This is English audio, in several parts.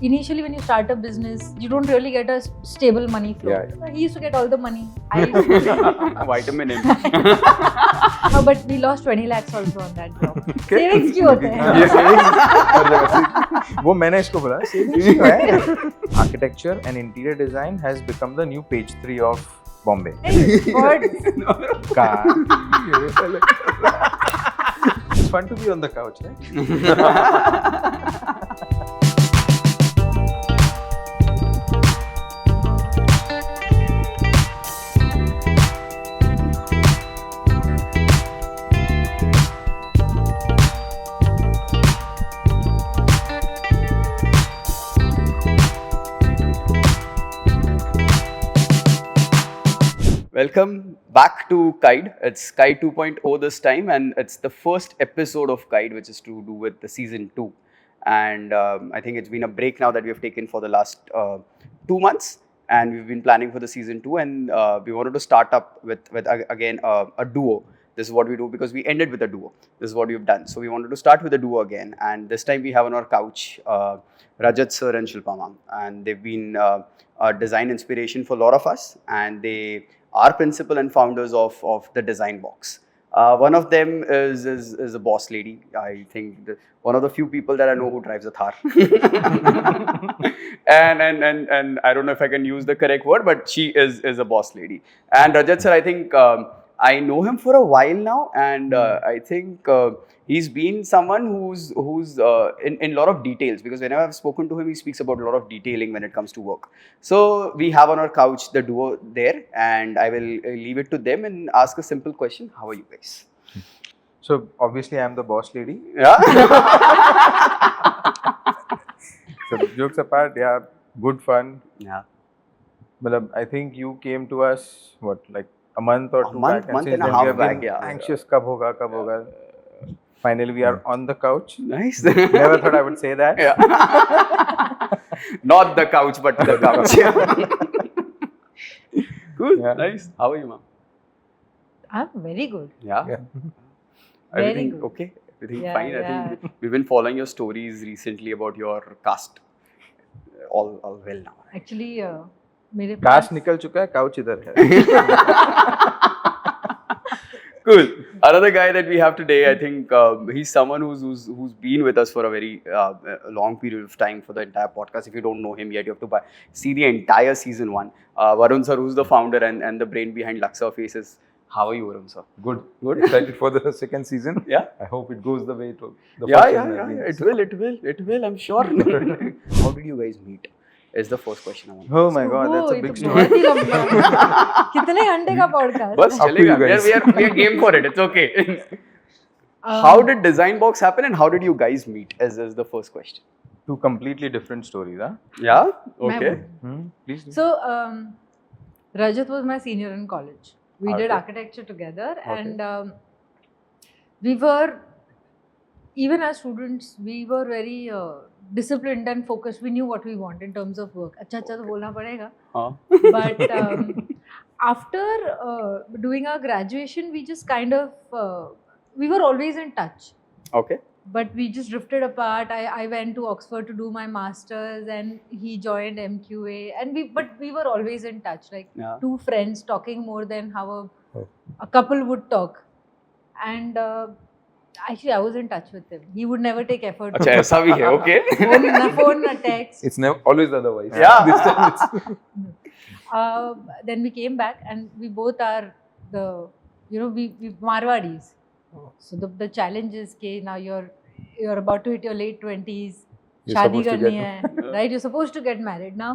Initially, when you start a business, you don't really get a stable money flow. Yeah. He used to get all the money. I used to Vitamin M. but we lost 20 lakhs also on that job. Savings क्यों होते हैं? वो मैंने इसको बोला savings क्यों है? Architecture and interior design has become the new page 3 of Bombay. God. It's fun to be on the couch, right? Welcome back to Kide. It's Kide 2.0 this time, and it's the first episode of Kide, which is to do with the season 2. And I think it's been a break now that we have taken for the last 2 months, and we've been planning for the season 2. And we wanted to start up with again a duo. This is what we do because we ended with a duo. This is what we've done. So we wanted to start with a duo again, and this time we have on our couch Rajat sir and Shilpa ma'am, and they've been a design inspiration for a lot of us, and they are principal and founders of the Design Box. One of them is a boss lady. I think one of the few people that I know who drives a Thar. and I don't know if I can use the correct word, but she is a boss lady. And Rajat sir, I think I know him for a while now, and I think he's been someone who's in a lot of details, because whenever I've spoken to him, he speaks about a lot of detailing when it comes to work. So we have on our couch the duo there, and I will leave it to them and ask a simple question. How are you guys? So obviously I'm the boss lady. Yeah. So jokes apart, yeah, good fun. Yeah. But I think you came to us like a month or two month back, and since a then half we have back, been yeah. anxious. Kab hoga. Finally, we are on the couch. Nice. Never thought I would say that. Yeah. Not the couch, but the couch. Cool. Yeah. Nice. How are you, ma'am? I'm very good. Yeah. Yeah. Very Everything good. okay? Everything Yeah, fine? yeah. I think we've been following your stories recently about your cast. All well now. Actually, मेरे काश निकल चुका है, couch इधर है. Cool. Another guy that we have today, I think he's someone who's been with us for a very long period of time for the entire podcast. If you don't know him yet, you have to see the entire season 1. Varun sir, who's the founder and the brain behind Luxor Faces. How are you, Varun sir? Good. Excited for the second season. Yeah. I hope it goes the way to the Yeah, first yeah, season. yeah. It will. I'm sure. How did you guys meet? Is the first question I want. Oh my God, that's a ये big तो story. बहुत ही लंबा. कितने घंटे का podcast? बस Up to चलेगा. you guys. We are game for it. It's okay. How did Design Box happen, and how did you guys meet? Is the first question. Two completely different stories, huh? Yeah. मैं Okay. बोलूं. Please. Do. So, Rajat was my senior in college. We did Okay. architecture together, and we were, even as students, we were very disciplined and focused. We knew what we want in terms of work. अच्छा तो बोलना पड़ेगा. But after doing our graduation, we just kind of we were always in touch. Okay. But we just drifted apart. I went to Oxford to do my masters, and he joined MQA. And we were always in touch, like Yeah. two friends talking more than how a couple would talk. And actually, I was in touch with him. He would never take effort. अच्छा ऐसा भी है. Okay. phone, text. It's never always otherwise. Yeah. This time it's Then we came back, and we both are we Marwadis. So the challenge is that now you're about to hit your late 20s. You're शादी supposed to करनी get- है, right? You're supposed to get married. Now,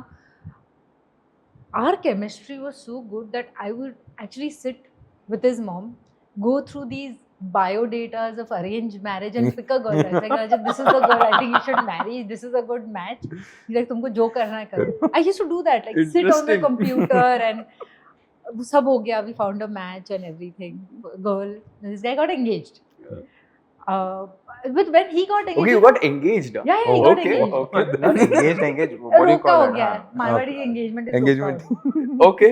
our chemistry was so good that I would actually sit with his mom, go through these bio datas of arranged marriage and pick a girl. I was like, Rajat, this is the girl I think you should marry. This is a good match. He's like, तुमको जो करना है करो. I used to do that, like sit on the Interesting. computer and सब हो गया. We found a match and everything. Girl, this guy got engaged. But when he got engaged, Okay, you got engaged. Yeah, he got Okay. engaged. Okay. not engaged. What do you रोका call हो it? गया. हाँ. Marwari engagement is Engagement. रोका हो गया. Okay.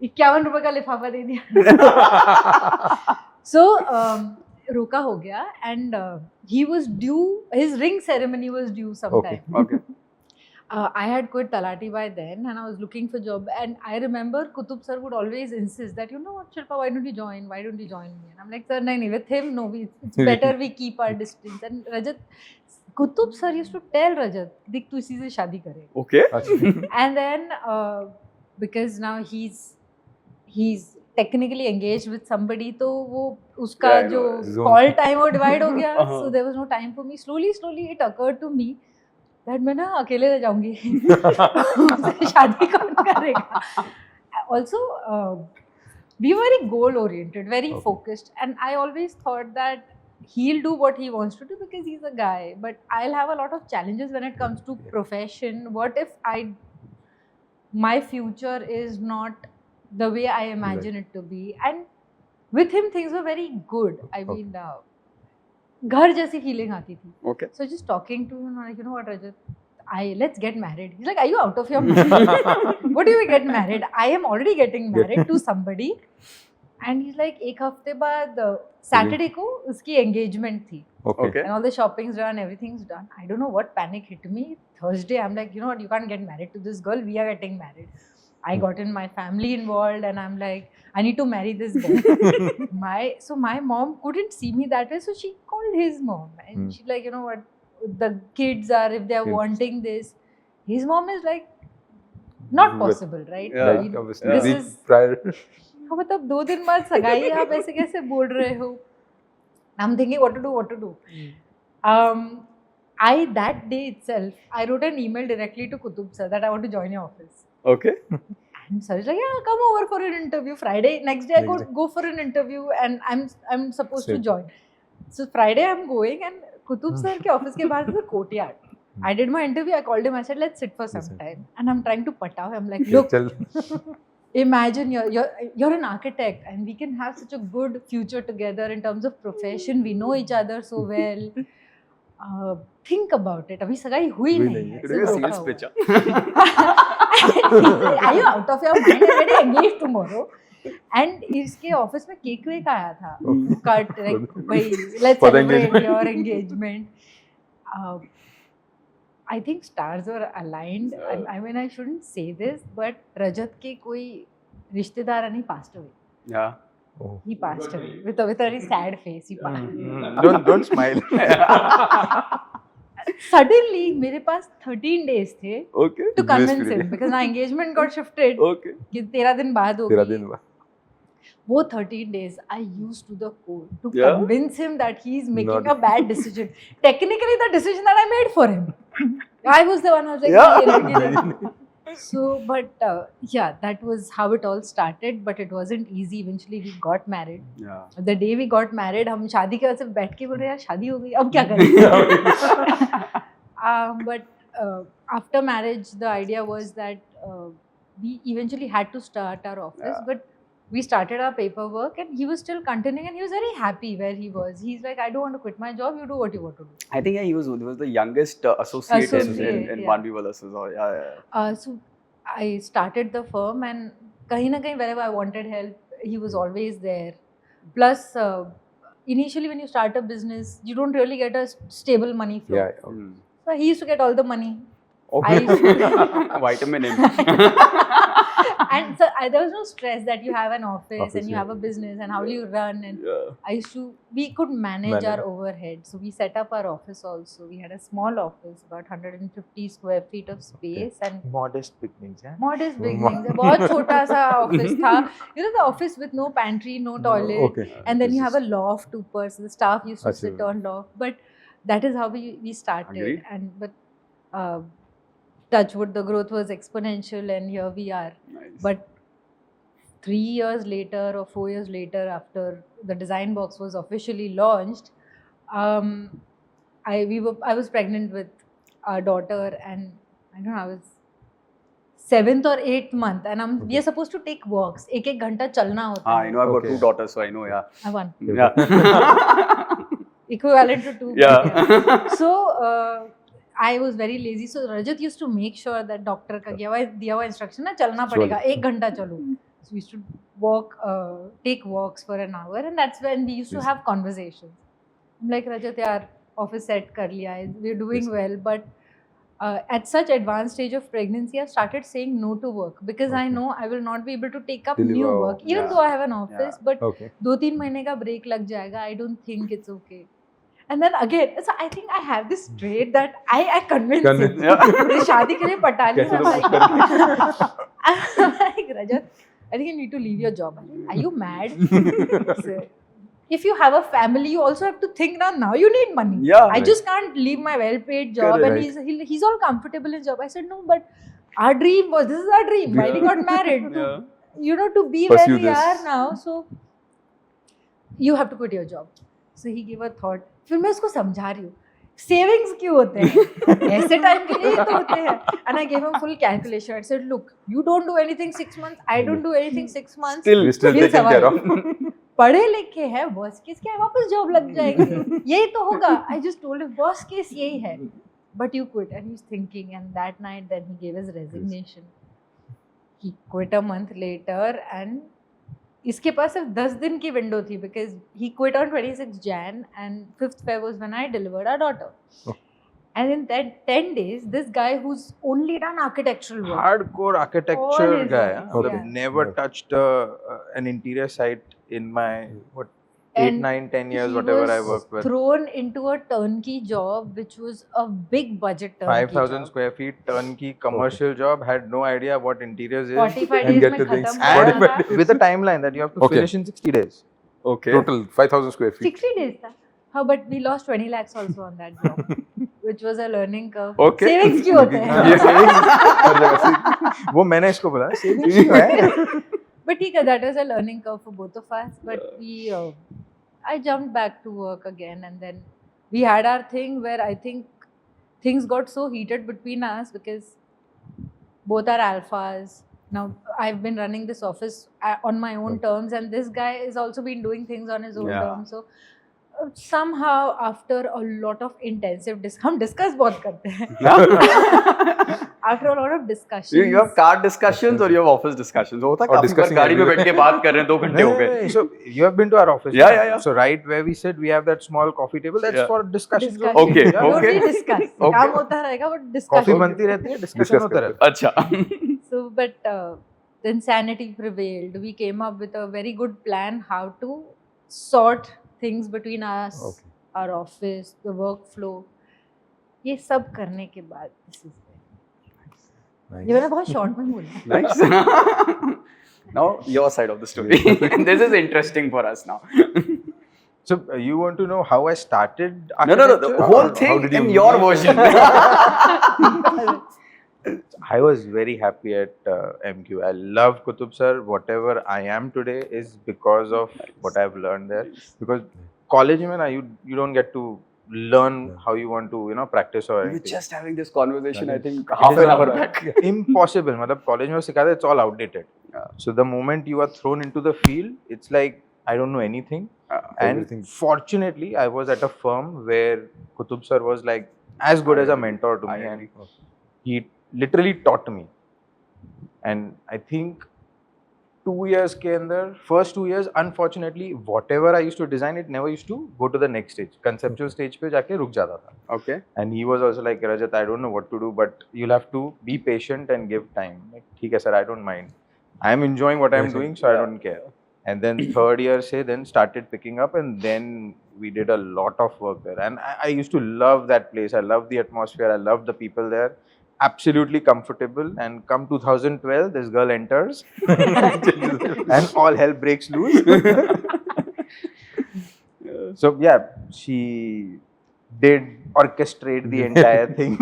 51 रुपए का लिफाफा दे दिया. So रोका हो गया, and he was due. His ring ceremony was due sometime. Okay. I had quit Talati by then and I was looking for job, and I remember Kutub sir would always insist that, you know what, Shilpa, why don't you join me? And I'm like, sir, nahi, with him, no, it's better we keep our distance. And Rajat, Kutub sir used to tell Rajat, देख तू इसी से शादी करे. Okay. And then because now he's technically engaged with somebody, तो वो उसका Yeah, I जो know. call time वो divide हो गया. Uh-huh. So there was no time for me. Slowly it occurred to me that मैं ना अकेले रह जाऊंगी. शादी कौन करेगा? Also, we were very goal oriented, very Okay. focused, and I always thought that he'll do what he wants to do because he's a guy, but I'll have a lot of challenges when it comes to Yeah. profession. What if my future is not the way I imagine it to be? And with him things were very good. I Okay. mean, घर जैसी feeling आती थी. Okay. So just talking to him, I'm like, you know what, Rajat, let's get married. He's like, are you out of your mind? What do you get married? I am already getting married to somebody. And he's like, एक हफ्ते बाद Saturday को उसकी engagement थी. Okay. Okay. And all the shopping's done, everything's done. I don't know what panic hit me. Thursday, I'm like, you know what, you can't get married to this girl. We are getting married. I got in my family involved, and I'm like, I need to marry this boy. So my mom couldn't see me that way, so she called his mom, and she's like, you know what, the kids are, if they're Kids. wanting this, his mom is like, not But- possible, right? Yeah. Like, obviously, This week is- prior. हाँ, मतलब 2 दिन बाद सगाई आप ऐसे कैसे बोल रहे हो? I'm thinking what to do. That day itself, I wrote an email directly to Kutub sir that I want to join your office. Okay. And sir is like, yeah, come over for an interview. Friday, next day I Next go for an interview, and I'm supposed to Same. join. So Friday I'm going, and Kutub sir के office के बाहर is a courtyard. I did my interview. I called him. I said, let's sit for some Listen. time. And I'm trying to pata. I'm like, Okay, look, chal. imagine you're an architect, and we can have such a good future together in terms of profession. We know each other so well. Think about it. अभी सगाई हुई हुई नहीं नहीं है. It is a सिर्फ sales रोका pitch. हुआ है. Are you out of your mind? We're getting engaged tomorrow. And इसके ऑफिस में केक वेक आया था. Cut, like, भाई, let's For the celebrate engagement. your engagement. I think stars were aligned. I mean, I shouldn't say this, but Rajat के कोई रिश्तेदार नहीं passed away. Yeah. Oh. He passed away with a very sad face. He passed. Don't smile. Suddenly, मेरे पास 13 days थे Okay. to convince Bliss him because my engagement got shifted. Okay. कि 13 दिन बाद होगी. 13 दिन बाद. वो 13 days I used to the core to Yeah? convince him that he's making Not- a bad decision. Technically, the decision that I made for him. I was the one who was like, Yeah. "ये लड़की नहीं." So, but yeah, that was how it all started. But it wasn't easy. Eventually, we got married. Yeah. The day we got married, हम शादी के बाद सिर्फ बैठ के बोल रहे यार शादी हो गई अब क्या करें? But after marriage, the idea was that we eventually had to start our office. Yeah. But we started our paperwork, and he was still continuing, and he was very happy where he was. He's like, I don't want to quit my job. You do what you want to do. I think he was the youngest associate Associate, in yeah. One Viva Lasses. Yeah. So I started the firm, and kahin na kahin wherever I wanted help, he was always there. Plus, initially when you start a business, you don't really get a stable money flow. Yeah. Okay. Mm. So he used to get all the money. Okay. Vitamin M. And so there was no stress that you have an office Office, and you yeah. have a business and how will you run, and Yeah. we could manage Manage. our overhead. So we set up our office also. We had a small office, about 150 square feet of space, and Modest beginnings, yeah. modest beginnings. बहुत छोटा सा office था. You know, the office with no pantry, no toilet. Okay. And then you have a loft upper, so the staff used to sit Achha. on loft. But that is how we started. Agreed. But touch wood, the growth was exponential, and here we are. Nice. But 3 years later or 4 years later, after the design box was officially launched, I was pregnant with our daughter, and I don't know, I was 7th or 8th month, and we are supposed to take walks. एक घंटा चलना होता I है. know I've got Okay. 2 daughters, so I know. Yeah. I won. Yeah. Equivalent to 2. Yeah. So I was very lazy. So Rajat used to make sure that doctor का दिया हुआ instruction ना चलना पड़ेगा, 1 घंटा चलो. So we used to walk, take walks for an hour, and that's when we used to Yes. have conversations. I'm like, Rajat, यार office set कर लिया है, we're doing Yes. well, but at such advanced stage of pregnancy, I've started saying no to work because I Okay. know I will not be able to take up Deliver. new work, even Yeah. though I have an office. But Okay. 2-3 महीने का break लग जाएगा. I don't think it's okay. And then again, so I think I have this trait that I convince him. मुझे शादी के लिए पटा लिया. कैसे I'm तो like, I'm like, Rajat, I think you need to leave your job. I'm like, are you mad? So, if you have a family, you also have to think now you need money. Yeah. I just can't leave my well-paid job. Correct. And he's all comfortable in his job. I said, no, but our dream was, this is our dream. Why we got married? Yeah. You know, to be Pursue where we this. are now. So, you have to quit your job. So, he gave a thought. फिर मैं उसको समझा रही हूँ savings क्यों होते हैं ऐसे टाइम के लिए तो होते हैं and I gave him full calculation. I said, look, you don't do anything 6 months, I don't do anything 6 months. Still, We're still We'll taking care survive. of. पढ़े लिखे हैं बॉस केस क्या है वापस जॉब लग जाएगी यही तो होगा. I just told him boss case यही है but you quit and he's thinking and that night then he gave his resignation. He quit a month later and इसके पास सिर्फ 10 दिन की विंडो थी because he quit on 26 Jan and 5th Feb was when I delivered our daughter. Oh. And in that 10 days this guy who's only done architectural work. Hardcore All architecture his guy. life, I've yeah. never Yeah. touched an interior site in my 8, And 9, 10 years, he whatever I was worked with. thrown into a turnkey job which was a big budget turnkey 5,000 job. square feet turnkey commercial job. Had no idea what interiors is. 45 And days get में to things. खत्म हो And गया था. with a timeline that you have to Okay. finish in 60 days. Okay. Total 5,000 square feet. 60 days था. हाँ, but we lost 20 lakhs also on that job, which was a learning curve. Okay. Savings क्यों होते हैं? ये savings हर जगह से- वो मैंने इसको बोला savings क्यों है? But ठीक है, that was a learning curve for both of us. But I jumped back to work again, and then we had our thing where I think things got so heated between us because both are alphas. Now I've been running this office on my own terms, and this guy has also been doing things on his own Yeah. terms. So somehow after a lot of intensive हम discuss बहुत करते हैं. After a lot of discussions. You have car discussions or you have office discussions? होता है Or काफी बार discussing गाड़ी में everywhere. बैठ के बात कर रहे हैं 2 घंटे हो गए. So you have been to our office. Yeah, na? yeah, yeah. So right where we sit, we have that small coffee table. That's Yeah. for discussions. Discussion. Okay, Yeah. okay. Only discuss. Okay. काम होता रहेगा but Coffee discussion. बनती रहती है, discussion Discuss होता करते रहता अच्छा. So, but then sanity prevailed. We came up with a very good plan how to sort things between us, Okay. our office, the workflow. ये सब करने के बाद this is it. Nice. ये मैंने बहुत short में बोला. Nice. Now your side of the story. This is interesting for us now. So you want to know how I started No, architecture? the Or whole how thing did you in your version. I was very happy at MQ. I love Kutub sir. Whatever I am today is because of what I've learned there. Because college, you don't get to learn how you want to practice or We were anything. just having this conversation, I think, It half is an hour all- back. Impossible. मतलब college में सिखाते it's all outdated. Yeah. So the moment you are thrown into the field, it's like I don't know anything. And Everything. fortunately, I was at a firm where Kutub sir was like as good as a mentor to I me, agree. and he literally taught me. And I think 2 years के अंदर, first 2 years, unfortunately, whatever I used to design, it never used to go to the next stage. Conceptual stage पे जाके रुक जाता था. Okay. And he was also like, Rajat, I don't know what to do, but you'll have to be patient and give time. Like, ठीक है sir, I don't mind. I'm enjoying what I'm Yes, doing, so I yeah. don't care. And then third year then started picking up, and then we did a lot of work there. And I used to love that place. I love the atmosphere. I love the people there. Absolutely comfortable. And come 2012, this girl enters, and all hell breaks loose. So yeah, she did orchestrate the entire thing.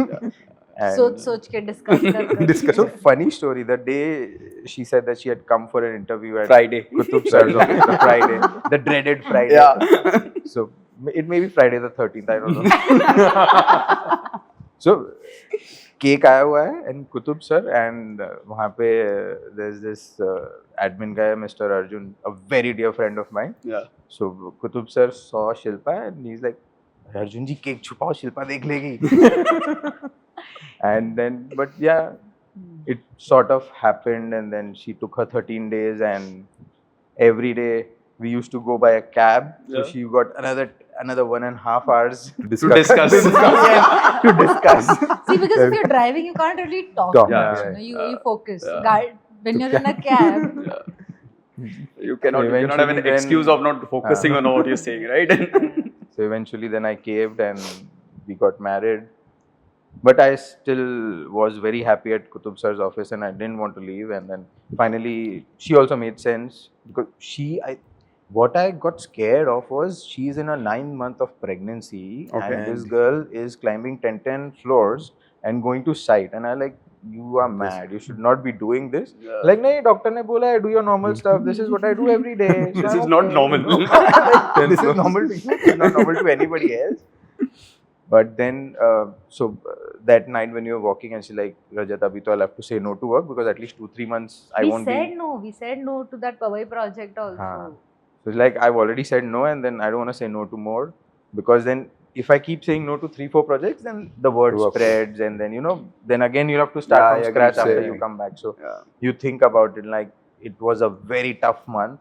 And सोच के discuss कर discuss. So funny story. The day she said that she had come for an interview at Friday. Kutub sir's office, the Friday, the dreaded Friday. Yeah. So it may be Friday the 13th. I don't know. So cake आया हुआ है and Kutub sir and वहाँ पे there's this admin guy, Mr. Arjun, a very dear friend of mine. Yeah. So Kutub sir saw Shilpa and he's like, Arjun ji cake छुपाओ, Shilpa देख लेगी. And then, but yeah, it sort of happened, and then she took her 13 days, and every day we used to go by a cab. So Yeah. she got another, another 1.5 hours To discuss. to discuss. See, because if you're driving, you can't really talk Talk, much. yeah. You focus. Yeah. When you're in a cab, You cannot have an Eventually then- excuse of not focusing on what you're saying, right? So eventually then I caved and we got married. But I still was very happy at Kutub sir's office and I didn't want to leave. And then finally she also made sense because what I got scared of was she's in a 9 month of pregnancy Okay. and this girl is climbing 10 floors and going to site. And I like, you are mad. You should not be doing this. Yeah. Like, nahi, doctor ne bola hai, do your normal stuff. This is what I do every day. So This I'm is not okay. normal. Like, this is normal to you. It's not normal to anybody else. But then, that night when you were walking and she's like, Rajat, abhi to I'll have to say no to work because at least 2-3 months I we won't said be. no. We said no to that Powai project also. Haan. So it's like, I've already said no and then I don't want to say no to more because then if I keep saying no to 3-4 projects, then the word Work. spreads and then, then again you'll have to start Yeah, I from agree, scratch after same. you come back. So Yeah. you think about it like it was a very tough month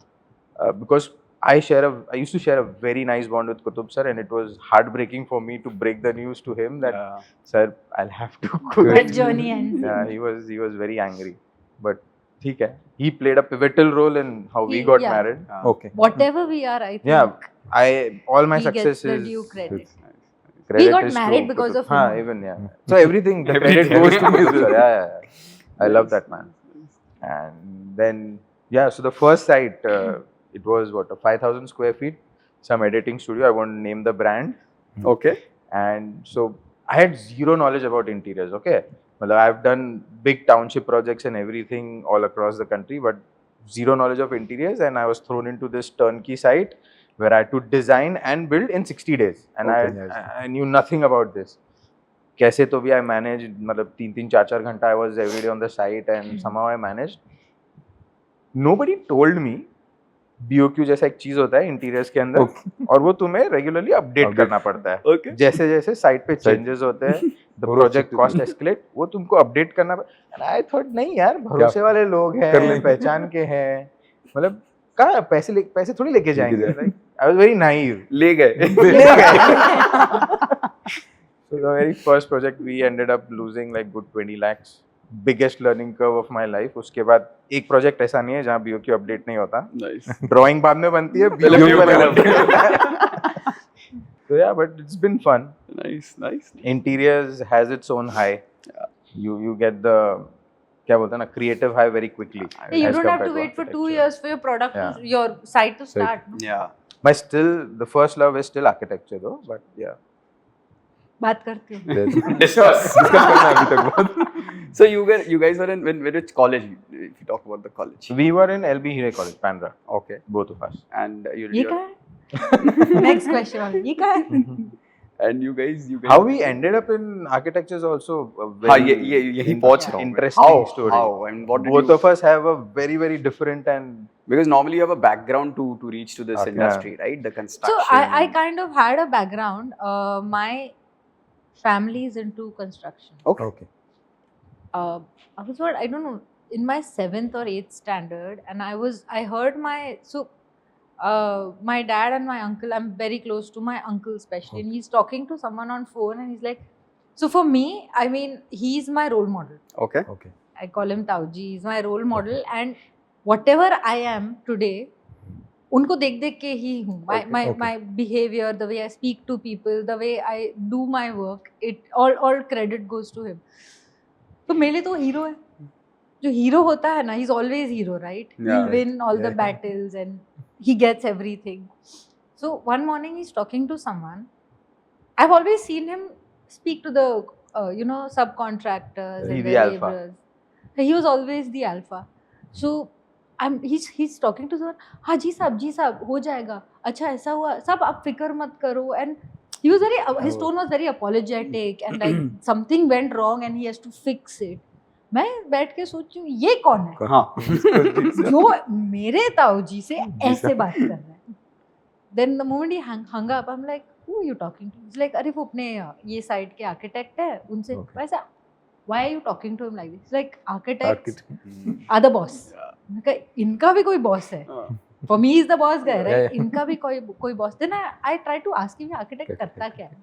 because I used to share a very nice bond with Kutub sir and it was heartbreaking for me to break the news to him that, Yeah. sir, I'll have to quit. That journey ends. Yeah, he was very angry. But theek hai. He played a pivotal role in how we got Yeah. married. Yeah. Okay. Whatever we are, I think. Yeah, all my he gets success the is due credit. credit We got is to married because Kutub. of him. Haan, even yeah. So everything the credit Everything. goes to Kutub sir. Yeah. I love that man. And then so the first site it was what, a 5,000 square feet, some editing studio. I won't name the brand. Okay. And so I had zero knowledge about interiors. Okay, well, I've done big township projects and everything all across the country, but zero knowledge of interiors, and I was thrown into this turnkey site where I had to design and build in 60 days, and Okay, yes. I knew nothing about this. कैसे तो भी I managed, मतलब 3-4 घंटा I was every day on the site and somehow I managed. Nobody told me BOQ जैसा एक चीज होता है इंटीरियर्स के अंदर और वो तुम्हें रेगुलरली अपडेट करना पड़ता है. Okay. जैसे जैसे साइट पे चेंजेस होते हैं, द प्रोजेक्ट कॉस्ट एस्केलेट, वो तुमको अपडेट करना पड़ता है. आई थॉट नहीं यार, भरोसे वाले लोग कर लेंगे. हैं, पहचान के हैं, मतलब कहाँ पैसे थोड़ी लेके जाएंगे. लेके like I was very naive. ले गए. So the very first project we ended up losing like good 20 lakhs. Biggest learning curve of my life. उसके बाद एक प्रोजेक्ट ऐसा नहीं है जहाँ BOQ अपडेट नहीं होता. Nice. ड्राइंग बाद में बनती है, पहले BOQ BOQ पहले बनती बनती है. So yeah, but it's been fun. Nice. Interiors has its own high. You get the क्या बोलते हैं ना, creative high very quickly. Yeah, you as don't have compared to wait for 2 architecture. years for your product, Yeah. your site to start. no? Yeah. The first love is still architecture though, but yeah. बात करती हूँ. Discuss. करना है अभी तक बहुत. So you guys were in which college? If you talk about the college. We were in LB Hire College, Bandra, Okay. both of us. And ये you कहाँ है? Next question. ये कहाँ है? and you guys. How we ended up in architecture is also a हाँ very ये यही पहुंच रहा हूँ. interesting story. How? I mean, what did Both you? of us have a very, very different and Because normally you have a background to reach to this Okay. industry, right? The construction. So I kind of had a background. My family is into construction. Okay. Okay. I was what, I don't know, in my 7th or 8th standard, and I heard my dad and my uncle, I'm very close to my uncle especially, and he's talking to someone on phone and he's like, so for me, I mean, he's my role model. Okay. Okay. I call him Tauji, he's my role model, and whatever I am today, उनको देख देख के ही हूँ. My behavior, the way I speak to people, the way I do my work, it all credit goes to him. तो मेरे लिए तो hero है. जो हीरो होता है ना, he's always hero, right? Yeah. He'll win all the Yeah. battles and he gets everything. So one morning he's talking to someone. I've always seen him speak to the subcontractors He's and the the alpha. laborers. He was always the alpha. So he's talking to someone. हाँ जी साहब हो जाएगा. अच्छा ऐसा हुआ. सब आप फिक्र मत करो. And he was his tone was very apologetic and like something went wrong and he has to fix it. मैं बैठ के सोचूं ये कौन है हाँ. जो मेरे ताऊजी से ऐसे बात कर रहा है. Then the moment he hung up, I'm like, who are you talking to? He's like, अरे वो अपने ये साइड के आर्किटेक्ट है उनसे. Okay. वैसा why are you talking to him like this? He's like, architects Architect. are the boss. मैंने कहा इनका भी कोई बॉस है. For me, he's the boss guy, right? Yeah, yeah. इनका भी कोई boss. Then I try to ask him, architect करता क्या है?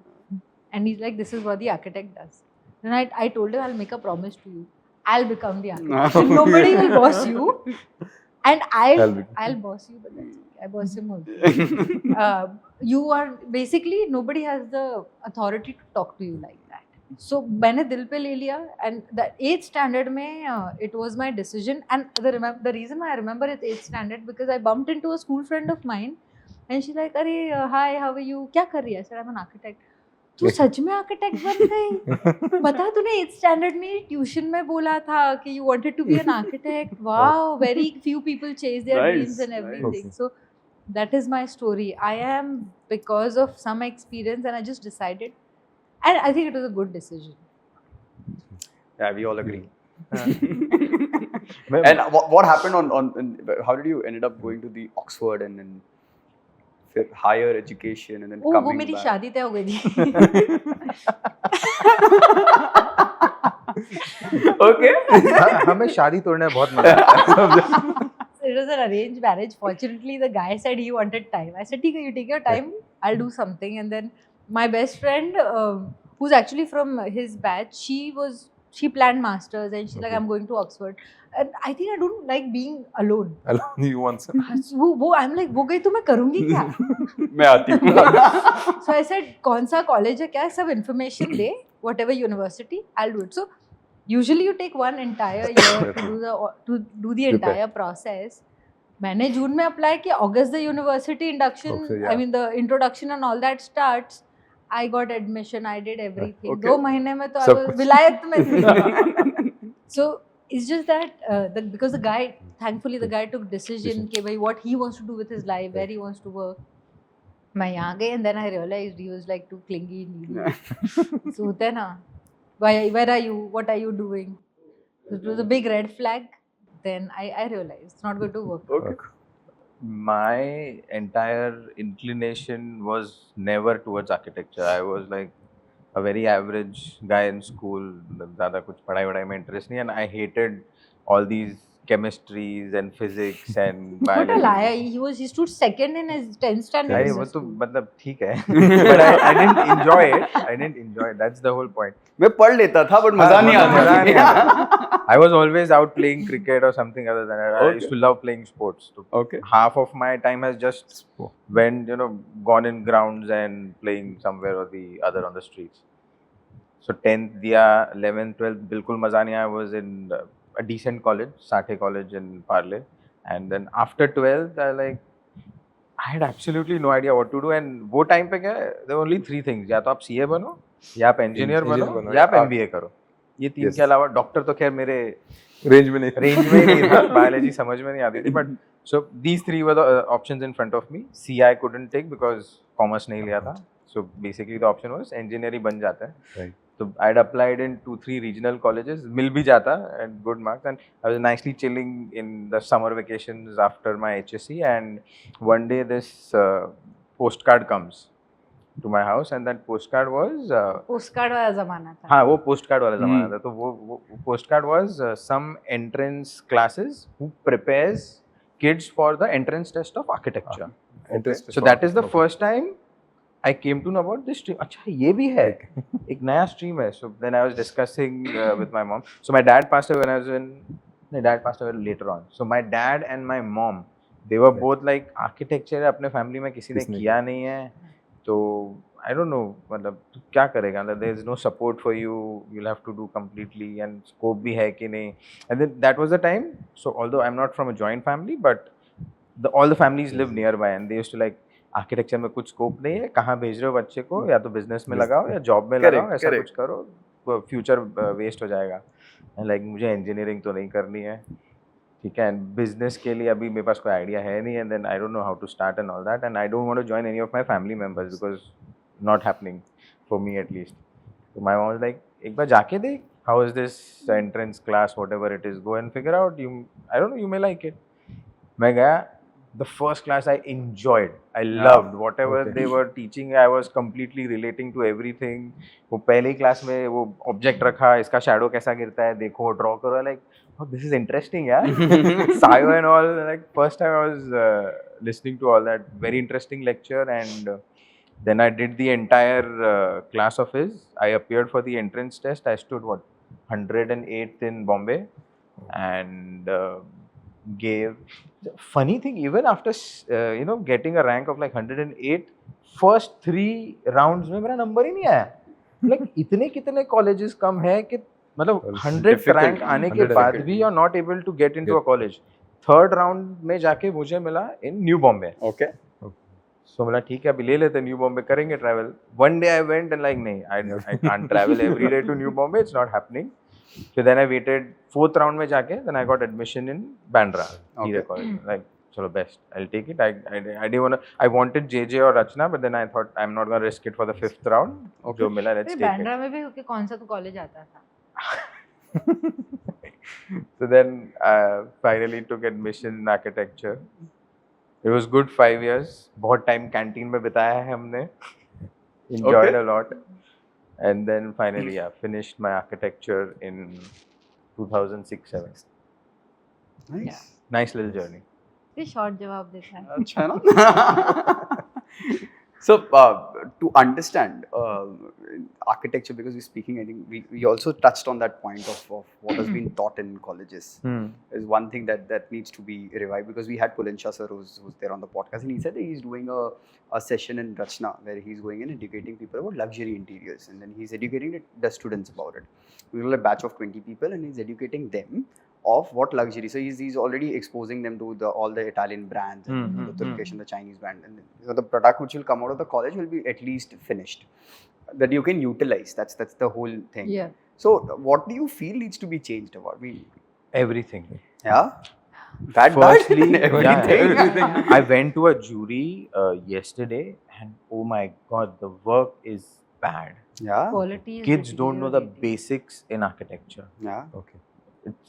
And he's like, this is what the architect does. Then I told him, I'll make a promise to you. I'll become the architect. And nobody will boss you. And I'll boss you, but that's okay. I boss him also. You are basically, nobody has the authority to talk to you like that. So मैंने दिल पे ले लिया, and the 8th standard में it was my decision, and the reason why I remember it's 8th standard because I bumped into a school friend of mine and she's like, अरे hi, how are you, क्या कर रही है? I said, I'm an architect. तू सच में architect बन गई? पता तूने 8th standard में ट्यूशन में बोला था कि you wanted to be an architect. Wow, very few people chase their Nice, dreams and everything. nice. So that is my story. I am because of some experience, and I just decided, and I think it was a good decision. Yeah, we all agree. मैं- And what happened how did you ended up going to the Oxford and then higher education and then वो coming मेरी back? शादी तय हो गई थी. Okay. हमें शादी तोड़ने में बहुत मजा आता है. It was an arranged marriage. Fortunately, the guy said he wanted time. I said, "ठीक है, you take your time. I'll do something." And then my best friend, who's actually from his batch, she planned masters, and she's like, Okay. "I'm going to Oxford." And I think I don't like being alone. Alone you once. वो I'm like, वो गई तो मैं करूँगी क्या? मैं आती हूँ. So I said, कौन सा college है क्या? सब information they, whatever university, I'll do it. So usually you take one entire year to do the entire process. मैंने जून में अप्लाई किया, अगस्त the university induction, Okay, I yeah. mean the introduction and all that starts. I got admission, I did everything. Okay. 2 महीने में तो I सब was कुछ. विलायत में थी. So it's just that because the guy, thankfully the guy took decision कि भाई what he wants to do with his life, where he wants to work. मैं यहाँ गई, and then I realized he was like too clingy, needy. So होता है ना, where are you, what are you doing? It was a big red flag. Then I realized it's not going to work. Okay. My entire inclination was never towards architecture. I was like a very average guy in school. ज़्यादा कुछ पढ़ाई वढ़ाई में interest नहीं, and I hated all these chemistries and physics and What a biology. liar! He stood second in his 10th standard. अरे in वो the तो school. मतलब ठीक है, but I didn't enjoy it. I didn't enjoy it. That's the whole point. मैं पढ़ लेता था but मजा नहीं मजा नहीं आता. I was always out playing cricket or something other than that. I Okay. used to love playing sports. So Okay. half of my time has just went, gone in grounds and playing somewhere or the other on the streets. So 10th दिया, 11th, 12th बिल्कुल मजा नहीं आया. I was in a decent college, Sathe College in Parle, and then after 12th, I had absolutely no idea what to do. And वो time पे क्या है, there were only 3 things. या तो आप CA बनो, या आप engineer Engineer बनो, बनो, या आप या MBA करो. ये 3 Yes. के अलावा डॉक्टर तो खैर मेरे Range में नहीं. रेंज में ही नहीं था, बायोलॉजी समझ में नहीं आती थी. But so these 3 were the options in front of me. See I couldn't take because commerce नहीं लिया था. So basically the option was engineer ही बन जाता है. Right. तो I had applied in 2-3 regional colleges, मिल भी जाता and good marks, and I was nicely chilling in the summer vacations after my HSC, and one day this postcard comes to my house, and that postcard was Postcard वाला जमाना था. हाँ वो post card वाला जमाना था. तो वो post card was some entrance classes who prepares kids for the entrance test of architecture. Interest. So that is the first time I came to know about this stream. अच्छा ये भी है, एक नया स्ट्रीम है. So then I was discussing with my mom. So my dad passed away when I was in, my dad passed away later on. So my dad and my mom, they were both like architecture अपने family में किसी ने किसने किया नहीं है. तो आई don't no, मतलब तू क्या करेगा, मतलब there is no support for you, you will have to do completely, and scope भी है कि नहीं. And then that was the time. So although I am not from a joint family, but all the families live nearby, and they used to like, architecture में कुछ scope नहीं है, कहाँ भेज रहे हो बच्चे को, या तो बिजनेस में लगाओ या जॉब में लगाओ, ऐसा कुछ करो, फ्यूचर वेस्ट हो जाएगा. लाइक मुझे इंजीनियरिंग तो नहीं करनी है, ठीक है, एंड बिजनेस के लिए अभी मेरे पास कोई आइडिया है नहीं, and then I don't know how to start and all that, and I don't want to join any of my family members because not happening for me at least. तो my mom was like, एक बार जाके देख, how is this entrance class, whatever it is, go and figure out, you I don't know, you may like it. मैं गया, the first class I enjoyed. I loved whatever Okay. they were teaching. I was completely relating to everything. वो पहले class में वो object रखा, इसका shadow कैसा गिरता है देखो, ड्रॉ करो, like oh, this is interesting, yeah. Sayo and all, like first time I was listening to all that. Very interesting lecture, and then I did the entire class of his. I appeared for the entrance test. I stood 108th in Bombay, and gave. Funny thing, even after getting a rank of like 108, first 3 rounds में मेरा number ही नहीं आया. Like इतने कितने colleges कम है कि मतलब 100th Difficult. rank आने के 100 बाद difficult. भी you are not able to get into a college. Third round में जाके मुझे मिला in New Bombay. Okay. So बोला ठीक है, अभी ले लेते न्यू बॉम्बे, करेंगे travel. One day I went and like नहीं, I can't travel every day to New Bombay, it's not happening. So then I waited 4th round में जाके, then I got admission in Bandra. Okay. Like चलो best, I'll take it. I didn't wanna, I wanted JJ or Rachna, but then I thought I'm not gonna risk it for the 5th round. Okay. जो मिला, let's अरे take Bandra में भी होके कौन सा तो कॉलेज आता था? it. So then finally took admission in architecture. It was good 5 years. बहुत time canteen में बिताया है हमने. Enjoyed Okay. a lot. And then finally, yeah, finished my architecture in 2006-7. Nice. Nice little journey. ये short जवाब देता है. अच्छा है ना? So to understand architecture, because we're speaking, I think we also touched on that point of what has been taught in colleges. Is one thing that needs to be revived, because we had Pulansha sir who's there on the podcast, and he said that he's doing a session in Rachna where he's going and educating people about luxury interiors, and then he's educating the students about it. We were a batch of 20 people, and he's educating them of what luxury. So he's already exposing them to all the Italian brands, and the Turkish and the Chinese brand, and the product which will come out of the college will be at least finished, that you can utilize. That's the whole thing. Yeah. So what do you feel needs to be changed about? Everything. Yeah. That Firstly, everything. everything. I went to a jury yesterday, and oh my god, the work is bad. Yeah. Quality is Kids don't know the deteriorating. basics in architecture. Yeah. Okay.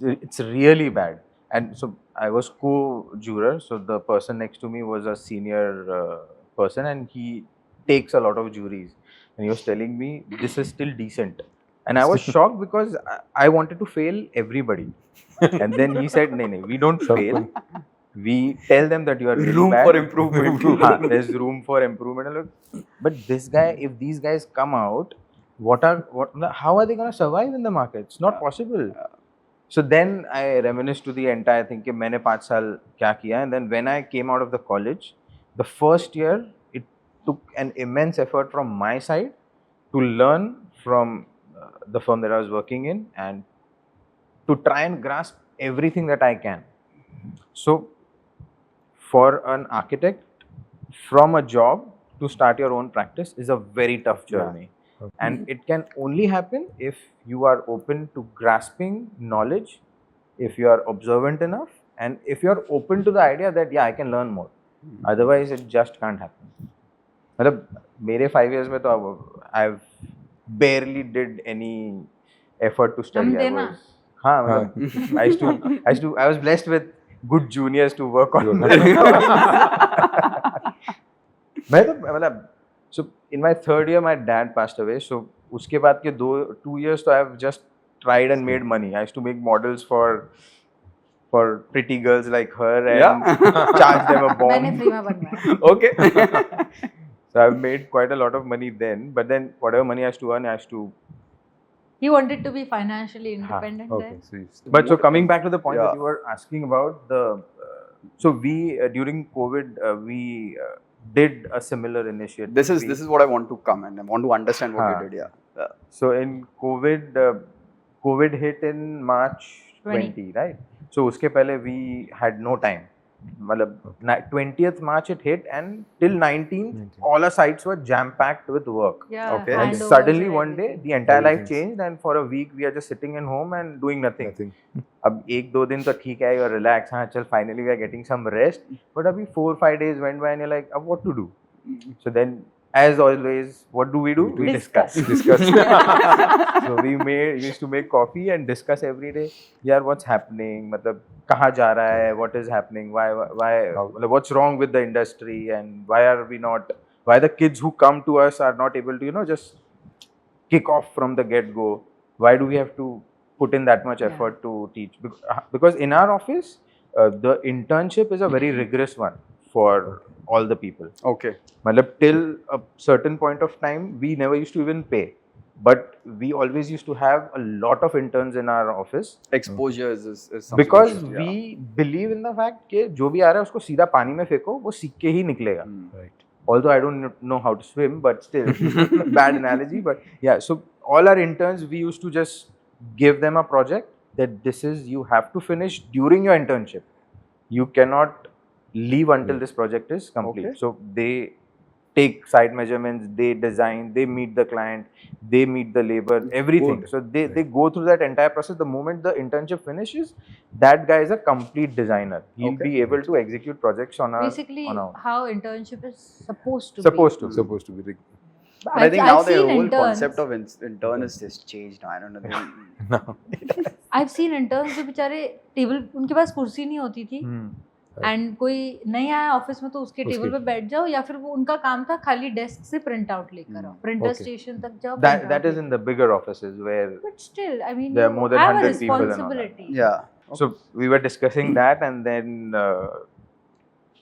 It's really bad. And so I was co-juror, so the person next to me was a senior person, and he takes a lot of juries, and he was telling me this is still decent, and I was shocked because I wanted to fail everybody, and then he said no, we don't fail, we tell them that you are really Room bad. for improvement. Haan, there's room for improvement. Look, but this guy, if these guys come out, how are they going to survive in the market? It's not possible. So then I reminisced to the entire thing कि मैंने 5 साल क्या किया, and then when I came out of the college, the first year it took an immense effort from my side to learn from the firm that I was working in and to try and grasp everything that I can. So for an architect, from a job to start your own practice is a very tough journey. Okay. And it can only happen if you are open to grasping knowledge, if you are observant enough, and if you are open to the idea that yeah, I can learn more. Otherwise, it just can't happen. मतलब मेरे 5 years में तो I've barely did any effort to study. हम थे ना? हाँ, मतलब I was blessed with good juniors to work on. मैं तो मतलब so in my 3rd year my dad passed away, so उसके बाद के 2 years तो I've just tried and made money. I used to make models for pretty girls like her and charge them a मैंने bomb. Free में बनवाया. Okay. So I've made quite a lot of money then, but then whatever money I used to earn, I used to. He wanted to be financially independent Okay. then. So you But so coming back to the point Yeah. that you were asking about the, so we during COVID we did a similar initiative. This We- is what I want to come and I want to understand what you did. Yeah. So in COVID hit in March 20, right? So uske pehle we had no time. मतलब 20th March it hit, and till 19th all our sites were jam packed with work. Yeah. Okay. And handovers suddenly and one day everything. the entire life Everything's- changed, and for a week we are just sitting in home and doing nothing. nothing. अब 1-2 दिन तो ठीक है, you're relaxed, हाँ चल finally we are getting some rest, but अभी 4-5 days went by and you're like, अब what to do? So then, as always, what do? We Discuss. discuss. So we used to make coffee and discuss every day. Yeah, what's happening? मतलब कहाँ जा रहा है? What is happening? Why? मतलब what's wrong with the industry? And why are we not? Why the kids who come to us are not able to just kick off from the get-go? Why do we have to put in that much effort to teach? Because in our office, the internship is a very rigorous one for all the people. Okay. Matlab, till a certain point of time, we never used to even pay. But we always used to have a lot of interns in our office. Exposure is something. Because we should, yeah. we believe in the fact कि जो भी आ रहा है उसको सीधा पानी में फेंको, वो सीख के ही निकलेगा. Right. Although I don't know how to swim, but still, bad analogy. But yeah, so all our interns, we used to just give them a project that this is, you have to finish during your internship. You cannot leave until this project is complete. Okay. So they take site measurements, they design, they meet the client, they meet the labor, everything. Good. So they go through that entire process. The moment the internship finishes, that guy is a complete designer. He'll Okay. be able to execute projects on our Basically, on our how internship is supposed to supposed be. to. Supposed to be. But I think now the seen whole interns. concept of intern is just changed now. I don't know. No. I've seen interns जो बेचारे table उनके पास कुर्सी नहीं होती थी and कोई नहीं आया ऑफिस में तो उसके टेबल पे बैठ जाओ या फिर वो उनका काम था खाली डेस्क से प्रिंट आउट लेकर आओ प्रिंटर Okay. स्टेशन तक जाओ That is in the bigger offices where but still I mean there are more than have a 100 people and all that. responsibility. Yeah. so we were discussing that, and then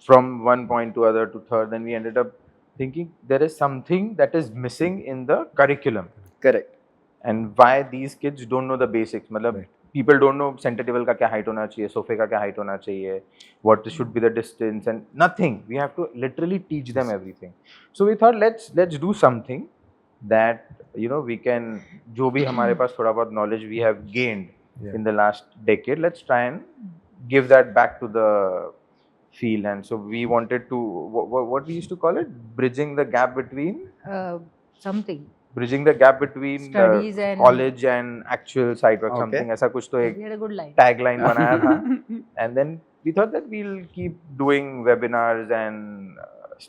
from one point to other to third, then we ended up thinking there is something that is missing in the curriculum, Correct. and why these kids don't know the basics. मतलब Right. people don't know center table का क्या height होना चाहिए, sofa का क्या height होना चाहिए, what should be the distance, and nothing. We have to literally teach them everything. So we thought let's do something that we can, जो भी हमारे पास थोड़ा बहुत knowledge we have gained Yeah. in the last decade, let's try and give that back to the field. And so we wanted to what we used to call it, bridging the gap between Something studies and college and actual site work. Okay. Something ऐसा कुछ तो एक we had a good line. tagline बनाया था. And then we thought that we'll keep doing webinars and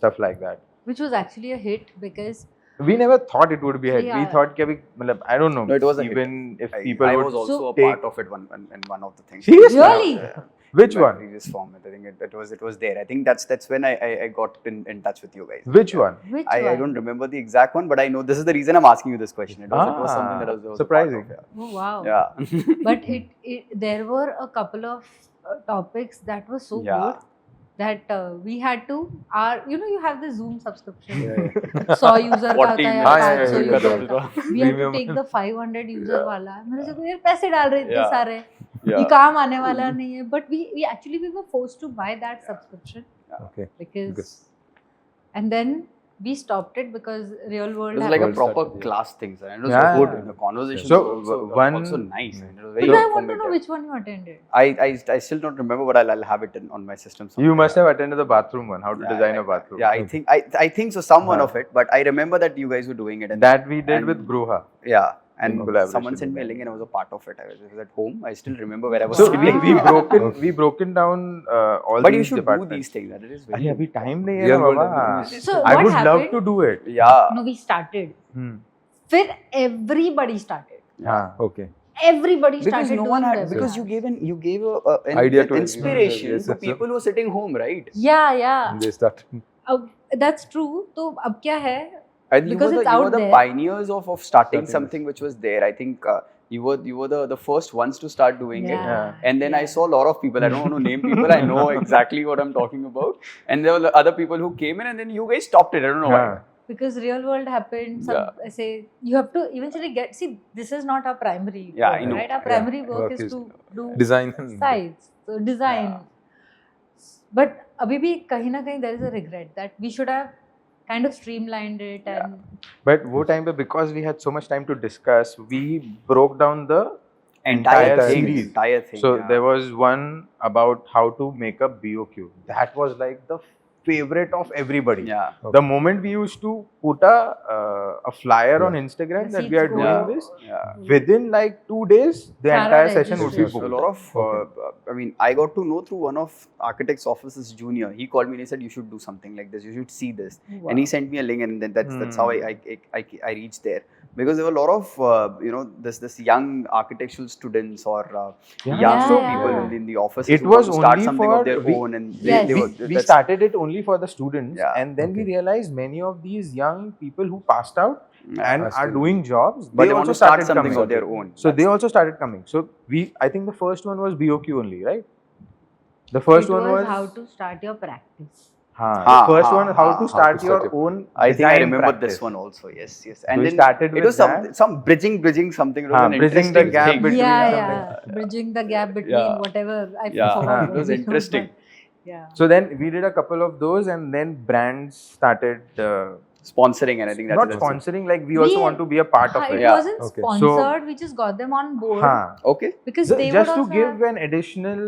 stuff like that. Which was actually a hit because We never thought it would be a hit. We Yeah. thought कि अभी मतलब I don't know. No, it was a hit. even if people I would was also So- a part of it in one of the things. Seriously? Really? Yeah. Which My one? Previous format. I think it was there. I think that's when I got in touch with you guys. Which one? which I one? don't remember the exact one, but I know this is the reason I'm asking you this question. It was something that was surprising. A part of, Oh wow. yeah. But there were a couple of topics that were so Yeah. good that we had to you have the Zoom subscription. Yeah. 100 user का 40 था या हाँ, yeah, 500 yeah, user yeah. का we had to Premium. take the 500 user वाला मैंने सोचा यार पैसे डाल रहे इतने Yeah. सारे ये Yeah. काम आने वाला नहीं है but we actually we were forced to buy that subscription Okay. because and then we stopped it because real It world was like a happened. proper Yeah. class thing, sir. And it was Yeah. good. The conversation So, was also, one- also nice. And it was But very I want to know informative. which one you attended. I still don't remember, but I'll have it on my system. You somewhere. must have attended the bathroom one. How to Yeah, design a bathroom. Yeah, I think so. Someone Huh. of it, but I remember that you guys were doing it. And That we did and- with Gruha. yeah, and In collaboration someone sent me a with link, and I was a part of it. I was at home. I still remember where I was So sitting. we broken down all But you these should do departments. these things. That is अरे very. अभी time नहीं है Real ना world Baba. application. So I what would love happened? to do it. Yeah. No, we started. Hmm. फिर everybody started. हाँ. Okay. Everybody Because started no doing one had webinars. because you gave an Idea to inspiration yes, to yes, people who are sitting home, right? Yeah. They started. That's true. तो अब क्या है? And Because you it's were out the there. pioneers of starting Starting something which was there. I think you were the first ones to start doing it. Yeah. And then I saw a lot of people. I don't want to name people. I know exactly what I'm talking about. And there were other people who came in, and then you guys stopped it. I don't know why. हाँ. Because real world happened. Some say you have to eventually get. See, this is not our primary. Yeah, work, I know. Right, our Yeah. primary work Work is is to do Design. and- sites, so design. But अभी भी कहीं ना कहीं there is a regret that we should have kind of streamlined it and But वो time पे because we had so much time to discuss, we broke down the Entire thing. series. Entire thing. So yeah. there was one about how to make a BOQ. That was like the favorite of everybody. Yeah. The moment we used to put a flyer on Instagram The that we are seats doing go. this, Yeah. within like 2 days, the Sara entire session would be registration. So a booked. lot of, I mean, I got to know through one of architect's offices junior. He called me and he said, "You should do something like this. You should see this." Wow. And he sent me a link, and then that's how I reached there. Because there were a lot of this young architectural students or Yeah. young Yeah, people yeah. in the offices It who want was to start only something for of their own, and Yes. they were, We that's- started it only for the students, Yeah. and then we Okay. realized many of these young people who passed out Yeah. and Are are still doing jobs, but they want also to start started something coming. of their own. So they also started coming. So I think the first one was BOQ only, right? The first it one was how to start your practice. the first one, how how to to start start your your- own. I think I design remember practice. this one also. Yes. So And we then started it with was that. some bridging something. It was an Bridging the interesting gap thing. between Yeah, something. bridging the gap between Yeah. whatever I Yeah. forgot. It what was we do, interesting. but Yeah. So then we did a couple of those, and then brands started Sponsoring, and I think not that's sponsoring. Like we also want to be a part of It it. Yeah. wasn't Okay. sponsored. We just got them on board Haan. okay. because they Just would to also give have, an additional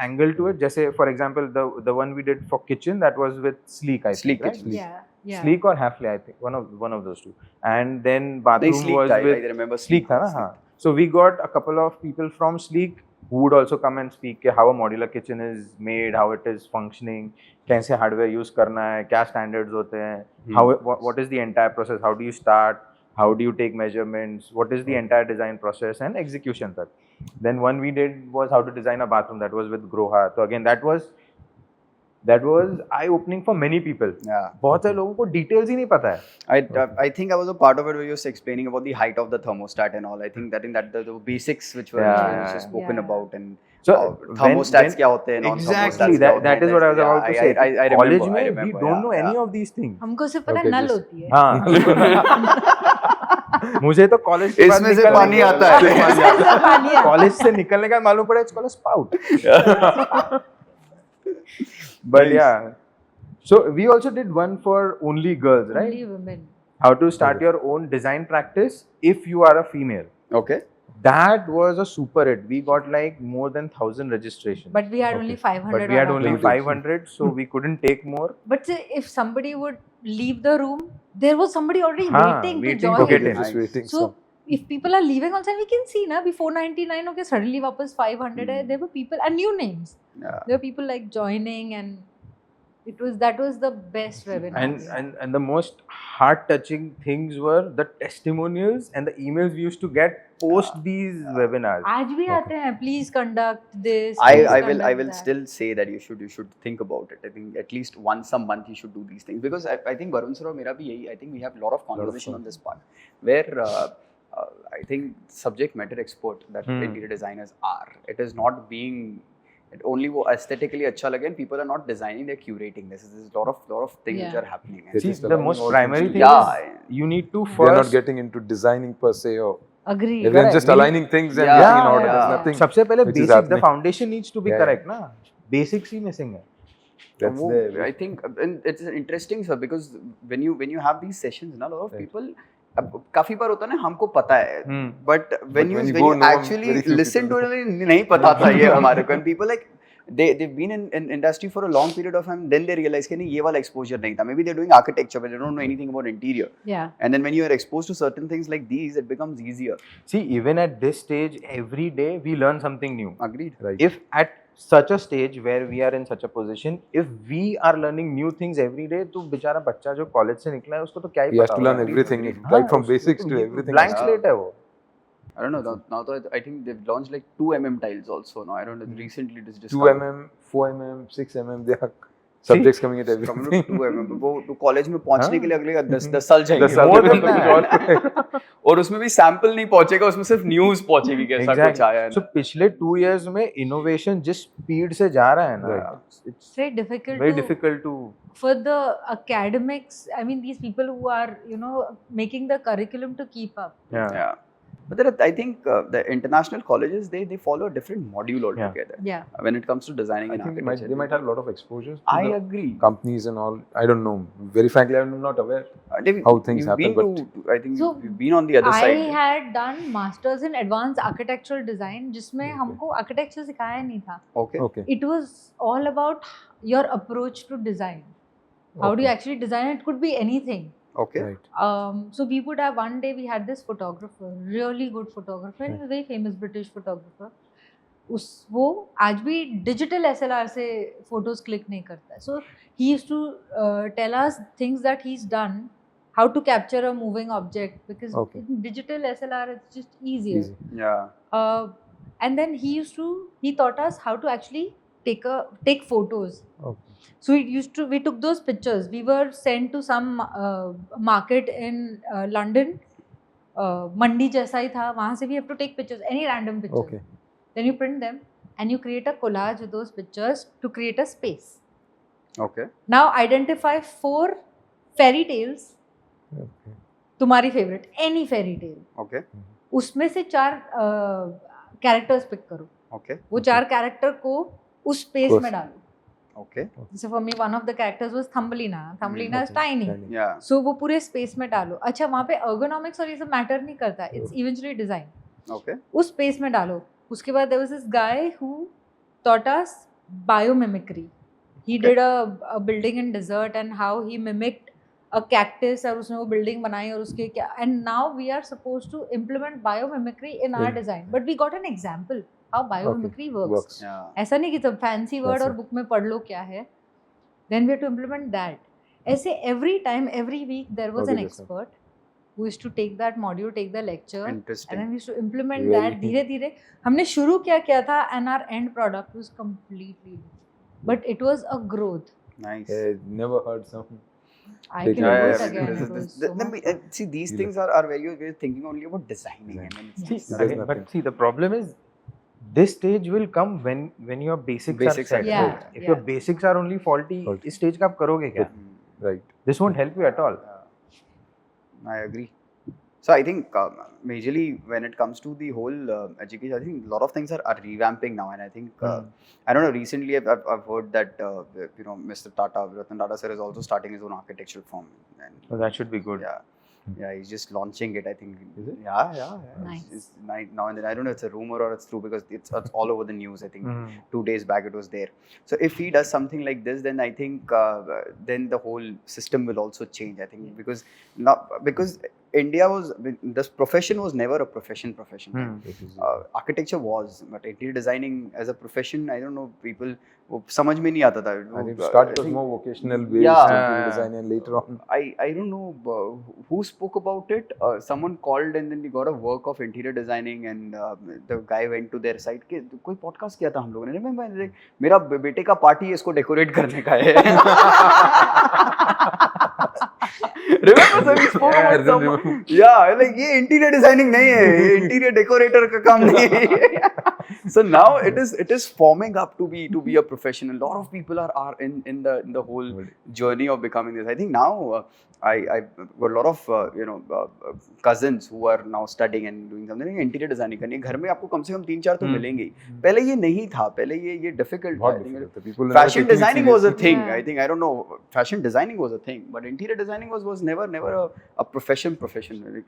angle to it, just say for example the one we did for kitchen, that was with Sleek, I Sleek think, right? Kitchen. yeah. Sleek or Hafley, I think one of those two. And then They bathroom Sleek, was I with remember Sleek, tha na? Haan. So we got a couple of people from Sleek who would also come and speak कि how a modular kitchen is made, how it is functioning, कैसे hardware use करना है, क्या standards होते हैं, how what is the entire process, how do you start, how do you take measurements, what is the entire design process and execution तक. Then one we did was how to design a bathroom, that was with Groha. So again that was eye opening for many people. Yeah. बहुत सारे लोगों को details ही नहीं पता है. I think I was a part of it where you were explaining about the height of the thermostat and all. I think that the basics which were Yeah. spoken Yeah. about, and So thermostats क्या होते हैं, exactly that is what I was about to say. I College remember, में I we remember, don't yeah, know any yeah. of these things. हमको सिर्फ पता Okay, नल just- होती है. हाँ. मुझे तो कॉलेज के बाद इसमें से निकलने पानी के- आता है। इसमें से पानी आता है. कॉलेज से निकलने का मालूम पड़ा it's called a spout. But Nice. yeah, so we also did one for only girls, right? Only women. How to start your own design practice if you are a female. Okay. That was a super hit. We got like more than 1,000 registrations. But we had only 500. But we had on our only account. 500, so we couldn't take more. But say if somebody would leave the room, there was somebody already हाँ, waiting to waiting join. to Okay, get in. just waiting. So if people are leaving on time, we can see na before 499, okay, suddenly वापस 500 है. There were people and new names. Yeah. There were people like joining, and that was the best webinar. And the most heart touching things were the testimonials and the emails we used to get post these webinars. आज भी आते हैं. Please conduct this. I please will conduct that. still say that you should think about it. I think at least once a month you should do these things, because I think Varun sir और मेरा भी यही. I think we have a lot of conversation on this part where I think subject matter expert that interior designers are. It is not being only वो aesthetically अच्छा लगे, and people are not designing, they're curating. There's a lot of things which Yeah. are happening. They're See, just the aligning most all primary things thing Yeah. is you need to They're not first. getting into designing per se, or Agree. everyone's just Correct. aligning things and Yeah, getting in order. yeah. There's nothing. सबसे पहले which is basic, the happening. foundation needs to be Yeah, correct, na. Basics he missing है. That's वो, there. I think, and it's interesting, sir, because when you have these sessions, na, a lot of Right. people, अब काफी बार होता है ना, हमको पता है, but when when you you go, no one- actually very few listen to people it, नहीं पता था ये हमारे को, and people like they've been in industry for a long period of time, then they realize कि नहीं ये वाला exposure नहीं था. Maybe they're doing architecture but they don't know anything about interior, Yeah. and then when you are exposed to certain things like these, it becomes easier. See, even at this stage, every day we learn something new. Agreed. Right. If at such a stage where we are in such a position, if we are learning new things every day, तो बेचारा बच्चा जो college से निकला है उसको तो क्या ही He has पता to learn होगा. everything, हाँ, right from उसको basics तो to everything. Blank Yeah. slate है वो. I don't know. Now I think they've launched like 2 mm tiles also. Now I don't know. Recently it is just 2 mm, 4 mm, 6 mm, there are subjects coming at coming to everything. 2 mm. वो तो college में पहुंचने हाँ। के लिए अगले 10 साल चाहिए. 10 साल More में than कुछ that. और और उसमें भी सैंपल नहीं पहुंचेगा, उसमें सिर्फ न्यूज़ पहुंचेगी कि ऐसा कुछ आया है. So पिछले 2 years में innovation जिस speed से जा रहा है ना, Right. it's Very difficult. very to, difficult to. for the academics. I mean, these people who are making the curriculum to keep up. Yeah. Yeah. But there are, I think the international colleges they follow a different module altogether Yeah. when it comes to designing I and think architecture. they might have a lot of exposure to I the agree. companies and all. I don't know. Very frankly, I'm not aware. They've- how things you've happen, been but- to, I think So, we've been on the other I side. had done masters in advanced architectural design, जिसमें हमको architecture सिखाया नहीं था. Okay. Okay. It was all about your approach to design. How do you Okay. actually design it? It could be anything. Okay. Right. So we would have one day we had this photographer, really good photographer, and he's a very famous British photographer. वो आज भी digital SLR से photos click नहीं करता है. So he used to tell us things that he's done, how to capture a moving object, because Okay. in digital SLR it's just easier. Easy. Yeah. And then he taught us how to actually take photos. Okay. So we took those pictures. We were sent to some market in London. Mandi जैसा ही था. वहाँ से we have to take pictures, any random picture. Okay. Then you print them and you create a collage with those pictures to create a space. Okay. Now identify 4 fairy tales. Okay. तुम्हारी favorite, any fairy tale. Okay. उसमें से 4 characters pick करो. Okay. वो 4 character को उस space Course. में डालो. Okay. So for me one of the characters was Thumbelina. Thumbelina is Okay. tiny. Yeah. So वो पूरे space में डालो. अच्छा वहाँ पे ergonomics और ये सब matter नहीं करता. It's eventually design. Okay. उस space में डालो. उसके बाद there was this guy who taught us biomimicry. He did a building in desert and how he mimicked a cactus और उसने वो building बनाई और उसके क्या. And now we are supposed to implement biomimicry in our Yeah. design. But we got an example how biomimicry works. Yeah. ऐसा नहीं कि सब फैंसी वर्ड That's और it. बुक में पढ़ लो क्या है. Then we have to implement that. ऐसे every time, every week there was an Okay, that's it. expert who used to take that module, take the lecture, and Interesting. then we used to implement Very- that. धीरे धीरे हमने शुरू क्या था, and our end product was completely different. But it was a growth. Nice. I never heard some. I Take can it. do Yeah, it yeah, again. This It is- was this- so let much me- fun. see, these You things are where you're thinking only about designing. I mean, it's Yes. There's Again, nothing. but see, the problem is this stage will come when your basics are Basics are set. Yeah, right? If yeah. your basics are only faulty, Faulty. इस stage का आप करोगे क्या? Right. This won't help you at all. I agree. So I think majorly when it comes to the whole education, I think a lot of things are revamping now, and I think I don't know. Recently, I've heard that Mr. Tata, Ratan Tata sir, is also starting his own architectural firm, and So that should be good. yeah, he's just launching it. I think. Is it? Yeah. Nice. It's now and then. I don't know if it's a rumor or it's true because it's all over the news. I think 2 days back it was there. So if he does something like this, then I think then the whole system will also change. I think because India this profession was never a profession. It is, Architecture was, but interior designing as a profession, I don't know, people वो समझ में नहीं आता था. I think start was more vocational based Yeah. interior design, and later on. I don't know who spoke about it. Someone called and then we got a work of interior designing and the guy went to their site. के कोई podcast किया था हम लोगों ने. Remember, मेरा बेटे का पार्टी है, इसको डेकोरेट करने का है. Remember, sir, we spoke Yeah, I about someone. remember. Yeah, like ये interior designing नहीं है, ये interior decorator का काम नहीं है. So now it is forming up to be a profession. A lot of people are in the whole journey of becoming this. I think now I got a lot of cousins who are now studying and doing something interior designing करनी है. घर में आपको कम से कम 3-4 तो मिलेंगे. पहले ये नहीं था. पहले ये difficult था. बहुत I think difficult था. People were never fashion taking it designing was a seriously. thing. Yeah. I think I don't know. Fashion designing was a thing, but interior designing was never a profession.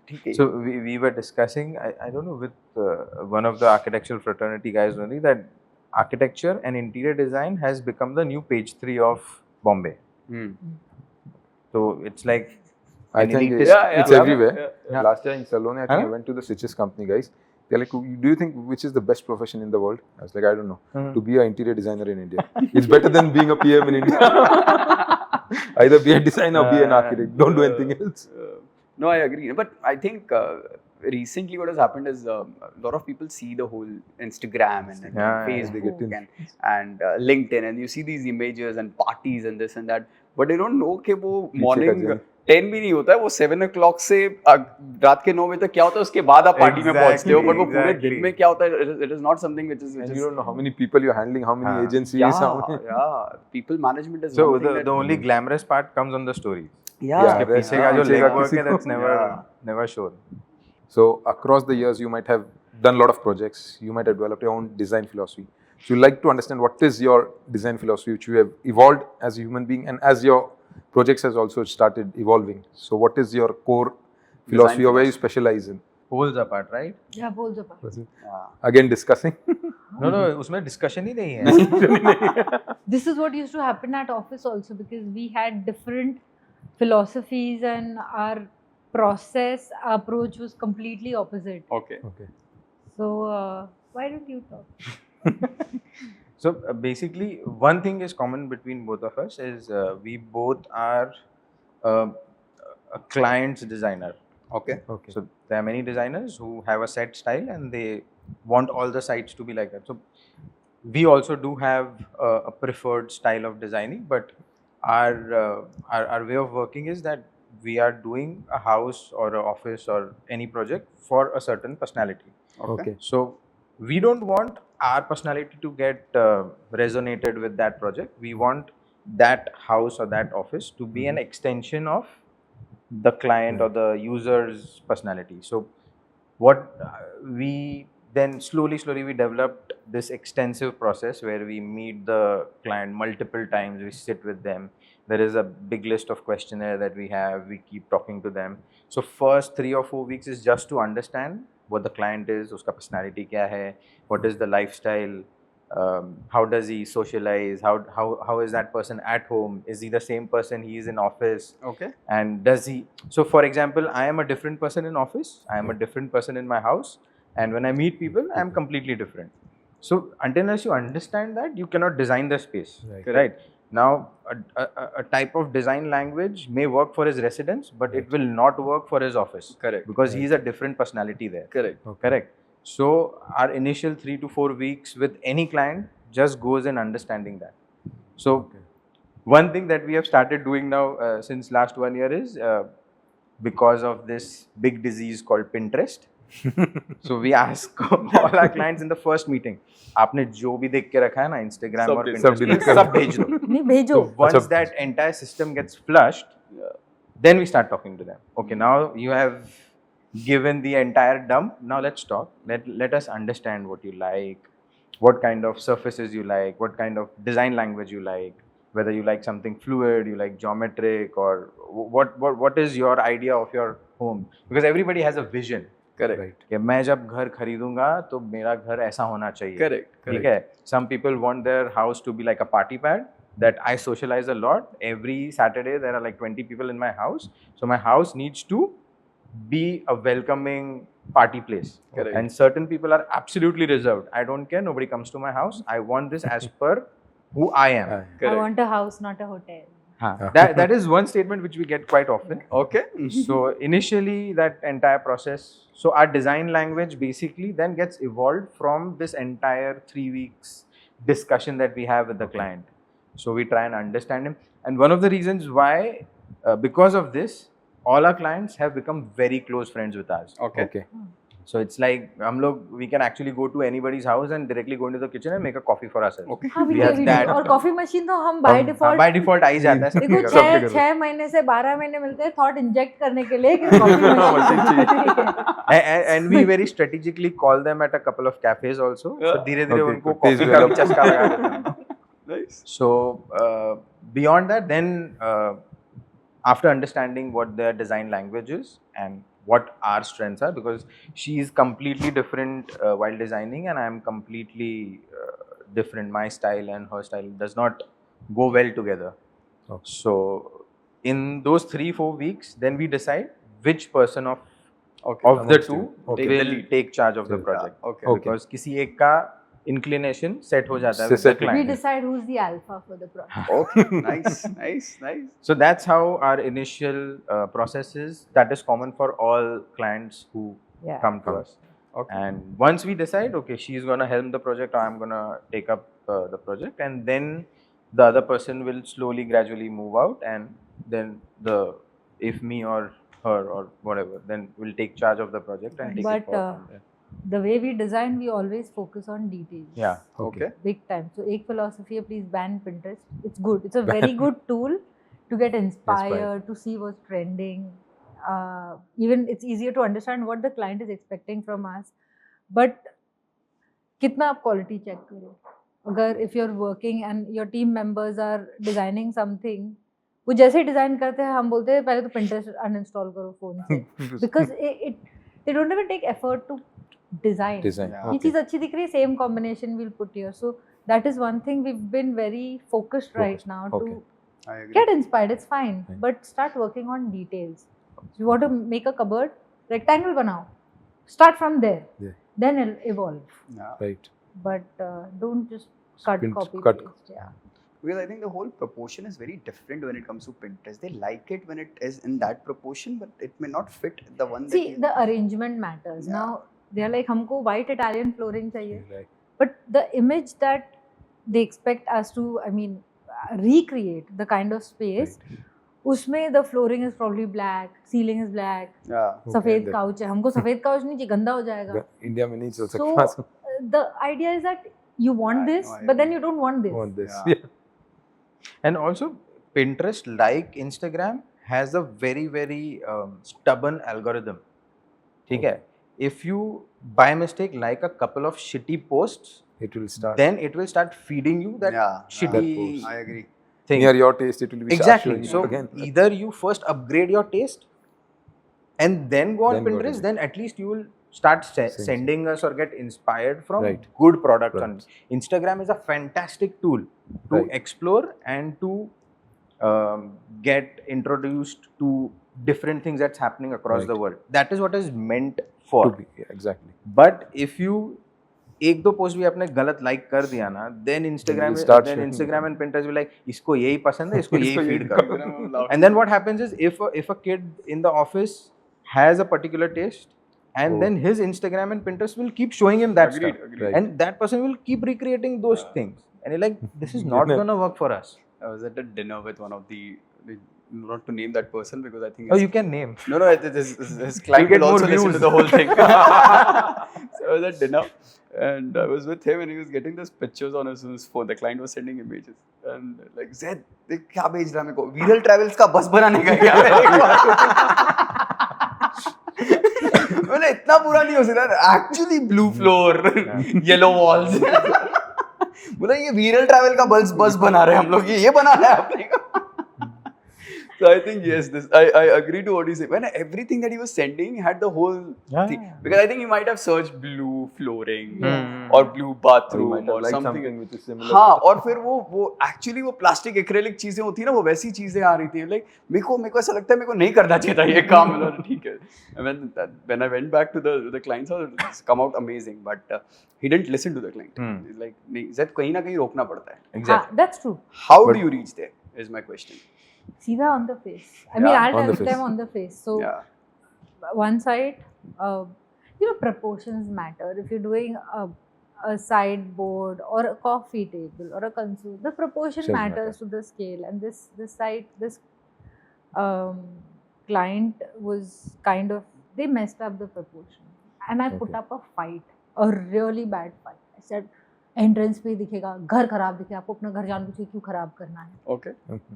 ठीक है. So we were discussing, I don't know, with one of the architectural fraternity guys only, that architecture and interior design has become the new page 3 of Bombay. So it's like I an think elitist- it's everywhere. Yeah. Last year in Salone, I think I Huh? went to the Stitches company, guys. They're like, do you think which is the best profession in the world? I was like, I don't know. To be an interior designer in India. It's better than being a PM in India. Either be a designer or be an architect. Don't do anything else. No, I agree. But I think recently what has happened is a lot of people see the whole Instagram and Yeah, yeah, they Facebook get in. and LinkedIn, and you see these images and parties and this and that. But they don't know कि वो पीछे का morning journey. 10 भी नहीं होता है, वो 7 o'clock से रात के 9 बजे तक क्या होता है, उसके बाद आप पार्टी में पहुंचते हो. But वो पूरे दिन Exactly. में क्या होता है, it is not something which is And you don't know how many people you're handling, how many agencies. how many... people management is so one thing the only glamorous part comes on the story. yeah, Yeah, पीछे का जो पीछे का legwork किसी है, को- that's never shown. So across the years, you might have done a lot of projects. You might have developed your own design philosophy. So you like to understand what is your design philosophy, which you have evolved as a human being, and as your projects has also started evolving. So what is your core philosophy, or where you specialize in? poles apart, right? Yeah, poles apart. Yeah. Again discussing. No, उसमें discussion ही नहीं है. This is what used to happen at office also, because we had different philosophies and our process approach was completely opposite. Okay. Okay. So why don't you talk? So basically, one thing is common between both of us is we both are uh, a client's designer. Okay. Okay. So there are many designers who have a set style and they want all the sites to be like that. So we also do have a preferred style of designing, but our way of working is that we are doing a house or an office or any project for a certain personality. Okay. So we don't want our personality to get resonated with that project. We want that house or that office to be an extension of the client or the user's personality. So what we then slowly we developed this extensive process where we meet the client multiple times, we sit with them. There is a big list of questionnaire that we have, we keep talking to them. So first 3 or 4 weeks is just to understand what the client is, uska personality kya hai, what is the lifestyle, how does he socialize, how is that person at home, is he the same person he is in office, Okay. and does he, so for example, I am a different person in office, I am a different person in my house, and when I meet people I am completely different. So unless you understand that, you cannot design the space, Right. right? Now a type of design language may work for his residence, but it will not work for his office. Correct. Because he is a different personality there. Correct. Okay. Correct. So our initial 3 to 4 weeks with any client just goes in understanding that. So Okay. one thing that we have started doing now since last 1 year is because of this big disease called Pinterest. So we ask all our clients in the first meeting, आपने जो भी देख के रखा है ना Instagram सब और delete- Pinterest सब पे, delete कर सब भेज दो. नहीं भेजो. So once अच्छा. that entire system gets flushed, then we start talking to them. Okay, now you have given the entire dump. Now let's talk. Let us understand what you like, what kind of surfaces you like, what kind of design language you like, whether you like something fluid, you like geometric, or what is your idea of your home? Because everybody has a vision. Correct. Right. कि मैं जब घर खरीदूंगा तो मेरा घर ऐसा होना चाहिए. Correct. ठीक है. Some people want their house to be like a party pad. That I socialize a lot. Every Saturday there are like 20 people in my house. So my house needs to be a welcoming party place. Correct. And certain people are absolutely reserved. I don't care. Nobody comes to my house. I want this as per who I am. I Correct. want a house, not a hotel. That is one statement which we get quite often. Okay. So initially that entire process, so our design language basically then gets evolved from this entire 3 weeks discussion that we have with the client. So we try and understand him, and one of the reasons why, because of this, all our clients have become very close friends with us. Okay. Okay. So it's like we can actually go to anybody's house and directly go into the kitchen and make a coffee for ourselves. Okay. हाँ We have that. और coffee machine तो हम by default by default आ ही जाता है. देखो सबके घर. 6 महीने से 12 महीने मिलते हैं थॉट इंजेक्ट करने के लिए कि coffee machine And we very strategically call them at a couple of cafes also. So धीरे धीरे Okay, उनको good taste कॉफी का भी develop. चस्का लगा देते हैं. Nice. So beyond that, then after understanding what their design language is and what our strengths are, because she is completely different while designing and I am completely different. My style and her style does not go well together. Okay. So in those 3-4 weeks, then we decide which person of Okay. of the Amongst two you. Okay. will take charge of the Yeah. project. Okay. Okay. Because किसी एक का inclination set हो जाता है with the Set- we client. decide who's the alpha for the project. Okay. Nice. Nice. Nice. So that's how our initial process is. That is common for all clients who Yeah. come to us. Okay. And once we decide, okay, she's gonna helm the project or I'm gonna take up the project, and then the other person will slowly, gradually move out, and then if me or her or whatever, then we'll take charge of the project and take But, it forward from there. The way we design, we always focus on details. Yeah. Okay. Big time. So एक philosophy है, please ban Pinterest. It's good. It's a very good tool to get inspired, to see what's trending. Even it's easier to understand what the client is expecting from us. But कितना आप quality check करो? अगर if you're working and your team members are designing something, वो जैसे design करते हैं हम बोलते हैं पहले तो Pinterest uninstall करो फोन से, because it they don't even take effort to design. Design. Yeah. ये Okay. चीज़ अच्छी दिख रही है, same combination we'll put here. So that is one thing we've been very focused right Focused. now Okay. to I agree. get inspired. It's fine, Fine. but start working on details. You want to make a cupboard, rectangle बनाओ. Start from there. Yeah. Then it'll evolve. Yeah. Right. But don't just cut, copy, cut. paste. Yeah. Because I think the whole proportion is very different when it comes to Pinterest. They like it when it is in that proportion, but it may not fit the one See, that you... the arrangement matters. Yeah. Now they are like, हमको white Italian flooring चाहिए. Right. But the image that they expect us to, I mean, recreate the kind of space, उसमें the flooring is probably black, ceiling is black, Yeah. सफेद Okay. couch है. हमको सफेद couch नहीं चाहिए, गंदा हो जाएगा. India में नहीं चल So सकता. the idea is that you want Yeah, this, no, I but then agree. you don't want this. Want this? Yeah. Yeah. And also, Pinterest, like Instagram, has a very, very stubborn algorithm. ठीक है? If you by mistake like a couple of shitty posts, It will start. then it will start feeding you that Yeah. shitty That post. I agree. thing. Near your taste, it will be Exactly. showing So it again. either you first upgrade your taste and then go on Then go to Pinterest, it. then at least you will start Same. sending us or get inspired from Right. good products. On Products. Instagram is a fantastic tool to Right. explore and to get introduced to different things that's happening across Right. the world. That is what is meant for. To be, yeah, exactly. But if you एक दो post भी आपने गलत like कर दिया ना, then Instagram will start then showing Instagram it. and Pinterest will like इसको यही पसंद है, इसको यही इसको यही फीड करो. Instagram And then what happens is if a kid in the office has a particular taste, and Oh. then his Instagram and Pinterest will keep showing him that Agreed, stuff, agreed. Right. and that person will keep recreating those things, and you're like, this is not Yeah. gonna work for us. I was at a dinner with one of the, not to name that person because I think Oh, his- you can name. no, his client get will more also listen views. to the whole thing. So I was at dinner and I was with him and he was getting these pictures on his phone. The client was sending images and like, Zed, देख क्या भेज रहा है मेरे को? Viral Travels का बस बनाने का क्या मैंने इतना बुरा नहीं हो सकता. Actually blue floor, yellow walls. बोला ये Viral Travel का बस बना रहे हैं हम लोग. ये बनाना है अपने को. So I think yes, I agree to what you say. When everything that he was sending had the whole thing, because I think he might have searched blue flooring or blue Or you bathroom might have or liked something. something which is similar. हाँ, और फिर वो actually वो plastic acrylic चीजें होती है ना, वो वैसी चीजें आ रही थी. Like मेरे को ऐसा लगता है मेरे को नहीं करना चाहिए था ये काम. मतलब ठीक है. And when I went back to the client's house, it's come out amazing. But he didn't listen to the client. He's like नहीं, Zed कहीं ना कहीं रोकना पड़ता है. Exactly. That's true. How But- do you reach there? Is my question. Seetha on the face. I mean, Yeah, I'll on the tell them face. on the face. So Yeah. one side, proportions matter. If you're doing a sideboard or a coffee table or a console, the proportion Does matters matter. to the scale. And this client was kind of, they messed up the proportion. And I put Okay. up a fight, a really bad fight. I said, entrance पे दिखेगा, घर खराब दिखे, आपको अपना घर जान बूझ के क्यों खराब करना है? Okay.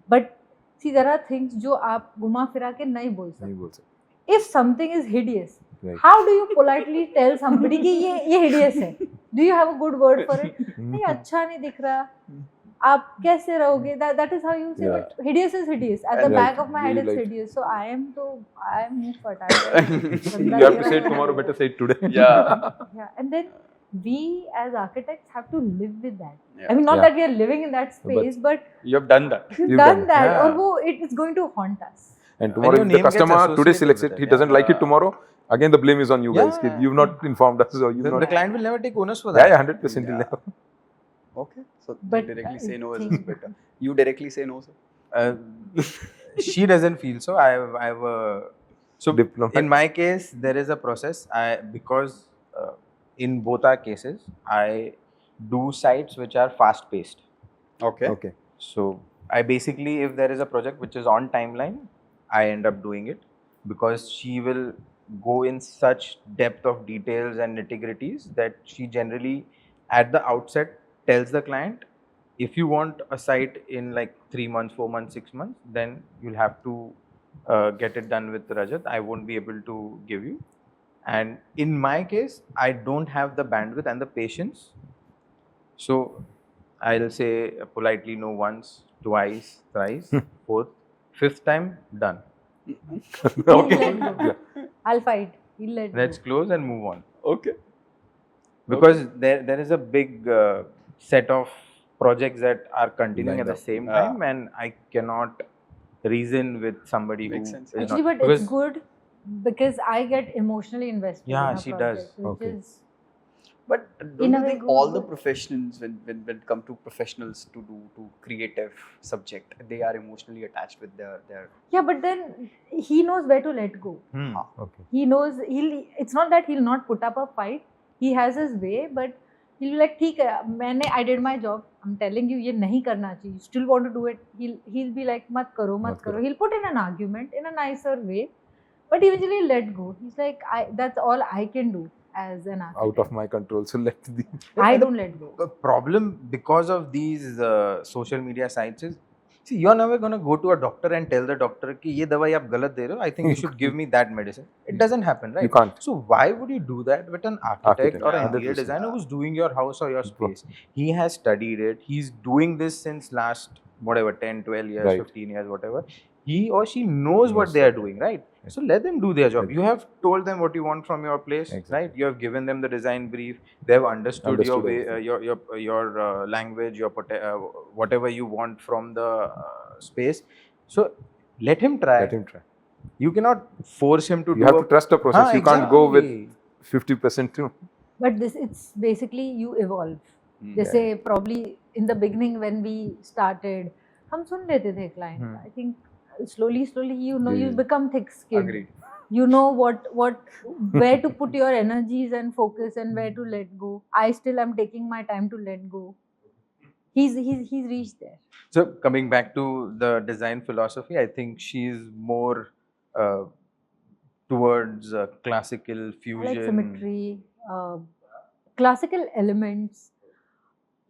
But see, there are things जो आप घुमा फिरा के नहीं बोल सकते. नहीं बोल सकते. If something is hideous, Right. how do you politely tell somebody कि ये hideous है? Do you have a good word for it? नहीं, अच्छा नहीं दिख रहा. आप कैसे रहोगे? That is how you say. Yeah. But hideous is hideous. At the Right. back of my head, We it's like- hideous. So I am muffat. I You have to say it tomorrow, better say it today. Yeah. Yeah, and then we as architects have to live with that. Yeah. I mean, not Yeah. that we are living in that space, but You have done that. we've You've done done that, Yeah. और वो it is going to haunt us. And tomorrow, your if the name gets customer today associated selects with it, it, he doesn't like it yeah. tomorrow, again the blame is on you guys. Yeah. You've not informed us, or you've The not. client will never take onus for Yeah, that. yeah, 100% will Yeah. never. Okay. So But, you directly say no I is think- better. You directly say no, sir. She doesn't feel so. I have a so Diplomat. in my case there is a process. Because in both our cases I do sites which are fast paced. Okay. Okay. So I basically, if there is a project which is on timeline, I end up doing it because she will go in such depth of details and nitty-gritties that she generally at the outset tells the client, if you want a site in like 3 months, 4 months, 6 months, then you'll have to get it done with Rajat. I won't be able to give you. And in my case, I don't have the bandwidth and the patience. So I'll say politely no once, twice, thrice, fourth, fifth time, done. Okay. Let go. I'll fight. He'll let Let's go. close and move on. Okay. Because there is a big set of projects that are continuing Lined at the up. same Ah. time, and I cannot reason with somebody Makes who sense. is Actually, not. but Because it's good because I get emotionally invested Yeah, in a she project, does. which Okay. is But In don't a you way think good, all the good. professionals, when it come to professionals to do to creative subject, they are emotionally attached with their yeah, but then he knows where to let go. Hmm. Okay. He knows it's not that he'll not put up a fight. He has his way, but he'll be like, ठीक है, I did my job. I'm telling you, ये नहीं करना चाहिए. You still want to do it? He'll be like, मत करो, मत मत करो. करो. He'll put in an argument in a nicer way, but eventually he'll let go. He's like, that's all I can do as an architect. Out of my control. So let the I don't let go. The problem because of these social media sites is, see, you're never going to go to a doctor and tell the doctor कि ये दवाई आप गलत दे रहे हो. I think you should give me that medicine. It doesn't happen, right? you can't. So why would you do that with an architect or Yeah, an interior 100%. designer who's doing your house or your space? He has studied it. He's doing this since last whatever 10, 12 years, Right. 15 years, whatever. He or she knows what Knows they are that. doing, right? Right. So let them do their job. Right. You have told them what you want from your place, Exactly. right? You have given them the design brief. They have understood your Understood way, everything. your language, your whatever you want from the space. So let him try. Let him try. You cannot force him to You do have a to trust the process. You can't go with exactly. 50% too. But it's basically you evolve. Hmm. जैसे probably in the beginning when we started, हम सुन लेते थे client. Hmm. I think slowly you know you Yeah. become thick-skinned. Agreed. You know where to put your energies and focus and where to let go. I still am taking my time to let go. He's reached there. So coming back to the design philosophy, I think she's more towards classical I fusion. like symmetry, classical elements,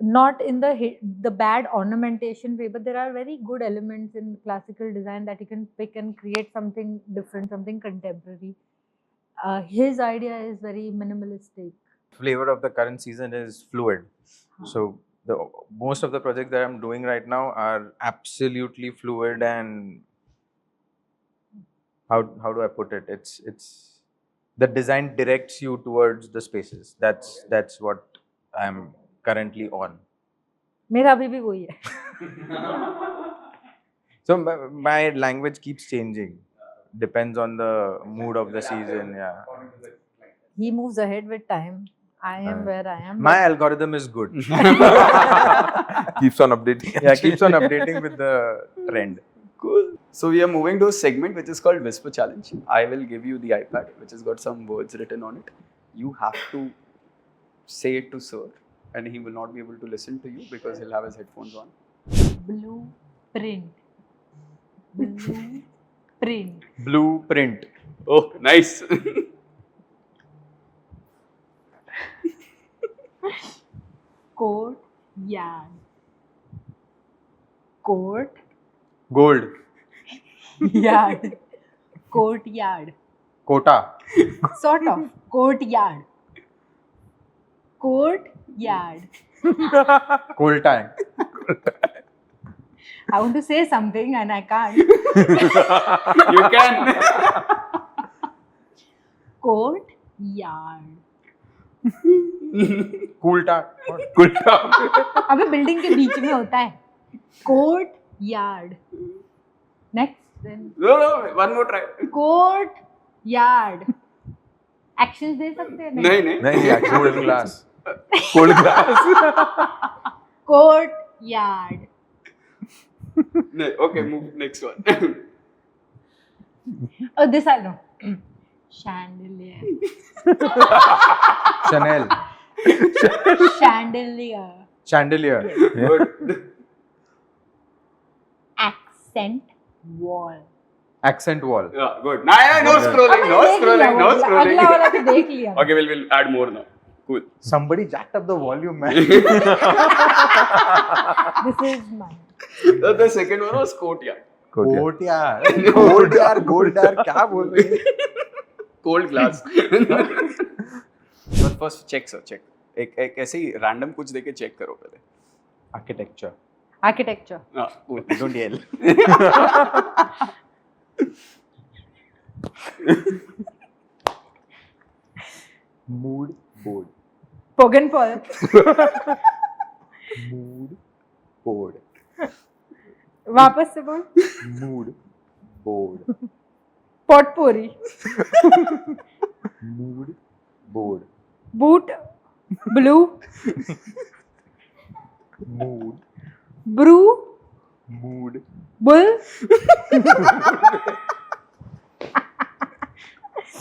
not in the bad ornamentation way, but there are very good elements in classical design that you can pick and create something different, something contemporary. His idea is very minimalistic. Flavor of the current season is fluid. So most of the projects that I'm doing right now are absolutely fluid, and how do I put it? It's the design directs you towards the spaces. That's what I'm currently on. मेरा अभी भी वही है. So my language keeps changing. Depends on the mood of the season. Yeah. He moves ahead with time. I am where I am. My algorithm is good. Keeps on updating. Yeah, keeps on updating with the trend. Cool. So we are moving to a segment which is called Whisper Challenge. I will give you the iPad which has got some words written on it. You have to say it to Sir, and he will not be able to listen to you because he'll have his headphones on. Blueprint. Blueprint. Blueprint. Oh, nice. Courtyard. Court. Gold. Yard. Courtyard. Kota. Sort of. Courtyard. Courtyard. Cold time. I want to say something and I can't. You can. Courtyard. Cool time. अबे building के बीच में होता है. Courtyard. Next then. No, one more try. Courtyard. Actions दे सकते हैं? नहीं नहीं. नहीं, cold glass. Cold glass. Courtyard. No, okay, move next one. Oh, this I know. Chandelier. Chanel. Chandelier. Chandelier. Good. Accent wall. Accent wall. Yeah, good. No scrolling, no scrolling, no अगला scrolling. वाला तो देख लिया. Okay, we'll add more now. Cool. Somebody jacked up the volume, man. This is mine. The second one was courtyard. Courtyard. यार. Gold यार, gold यार, क्या बोल रहे हैं? Cold glass. But first check sir, check. एक ऐसे ही random कुछ देके check करो पहले. Architecture. Architecture. हाँ, cool. Don't yell. Mood board. Pogan Paul. Mood board. वापस से बोल. Mood board. Potpourri. Mood board. Boot. Blue. Mood. Brew. Mood. Bull.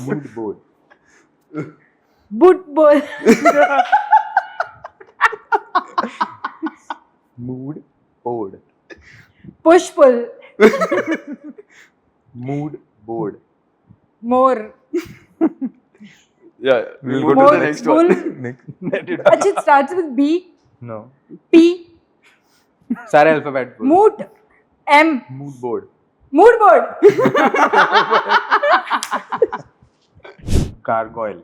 Mood board. Boot Bull. Mood board. Push Pull. Mood board. More. Yeah, We'll we'll go go to to the the next next one. Next. Actually, it starts with B. No. P. सारे alphabet बोल. Moot. M. Mood board. Mood board. Gargoyle.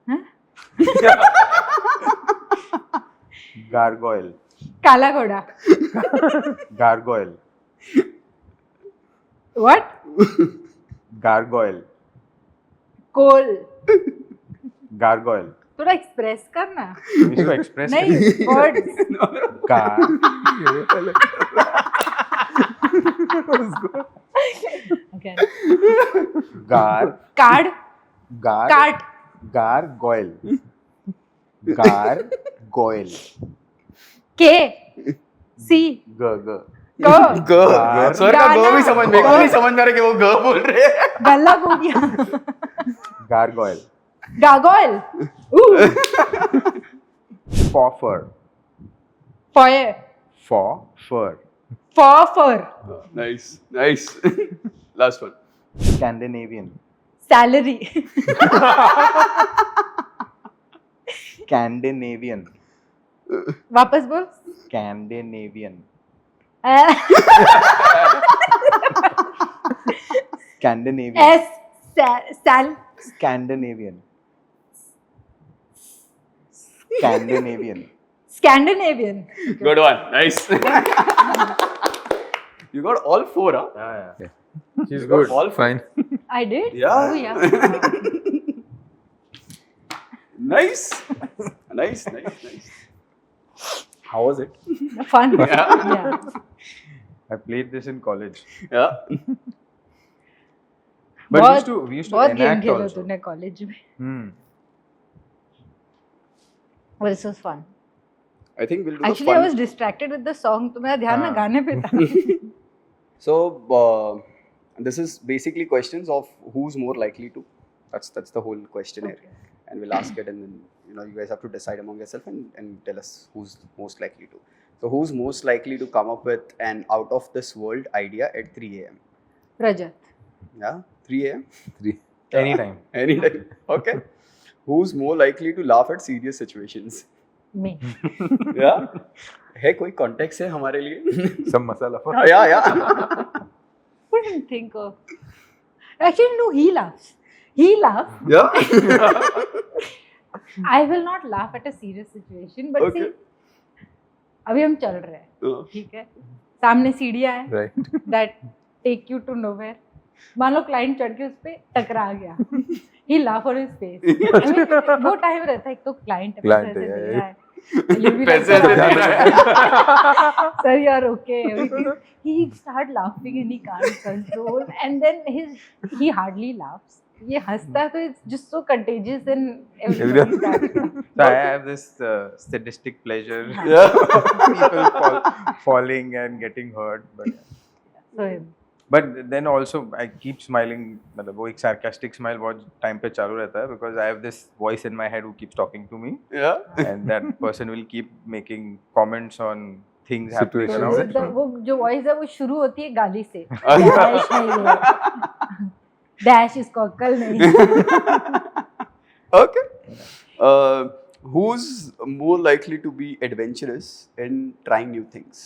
Huh? Gargoyle. Kala Ghoda. Gargoyle. What? Gargoyle. Coal. Gargoyle. थोड़ा express करना. इसको express नहीं, words. Gar. Okay. Gar. Card. Gar. Cart. Gargoyle. Gargoyle. K. C. G. G. K. ग sir का ग गाना। भी समझ मेरे को नहीं समझ में आ रहा कि वो ग बोल रहे हैं. गला हो गया. Gargoyle. Gargoyle. Ooh. Foffer. Foyer. Foffer. Fur. Nice, nice. Last one. Scandinavian. Salary. Scandinavian. वापस बोल. Scandinavian. S. Scandinavian. Sal. Scandinavian. Scandinavian. Scandinavian. Good one. Nice. You got all four, huh? Yeah. She's You got good. all four. Fine. I did. Yeah. Oh yeah. Nice. Nice. How was it? Fun. Yeah. Yeah. I played this in college. Yeah. But बहुत we used to बहुत game enact खेला also. तूने college में. Hmm. But this was fun. I think we'll do Actually, the I fun. was distracted with the song. तो मेरा ध्यान ना हाँ. गाने पे था. So this is basically questions of who's more likely to. That's the whole questionnaire, and we'll ask it, and then you guys have to decide among yourself and tell us who's most likely to. So who's most likely to come up with an out of this world idea at 3 a.m. Rajat. Yeah, 3 a.m. 3. Anytime. Anytime. Okay. Who's more likely to laugh at serious situations? Me. Yeah. है कोई context है हमारे लिए? Some masala. Yeah. Couldn't think of. Actually, no. He laughs. He laughs. Yeah. I will not laugh at a serious situation. But Okay. see, अभी हम चल रहे हैं. ठीक है. सामने सीढ़ियाँ हैं. Right. That take you to nowhere. मान लो क्लाइंट चढ़ के उस पे टकरा गया. He laugh on his face. I mean, वो टाइम रहता है एक तो क्लाइंट है. Client पैसे है, दे yeah, रहा है. You'll be like, पैसे दे रहा है. sir, you're okay. He start laughing and he can't control. And then he hardly laughs. ये हंसता है तो it's just so contagious and everyone starts. So I have this sadistic pleasure. Yeah. People falling and getting hurt. So But then also I keep smiling. मतलब वो एक sarcastic smile बहुत time पे चालू रहता है because I have this voice in my head who keeps talking to me, Yeah. and that person will keep making comments on things happening Situations. around. वो जो वॉइस है वो शुरू होती है गाली से. डैश है ये. डैश इसको अक्ल नहीं. Okay. Who's more likely to be adventurous in trying new things?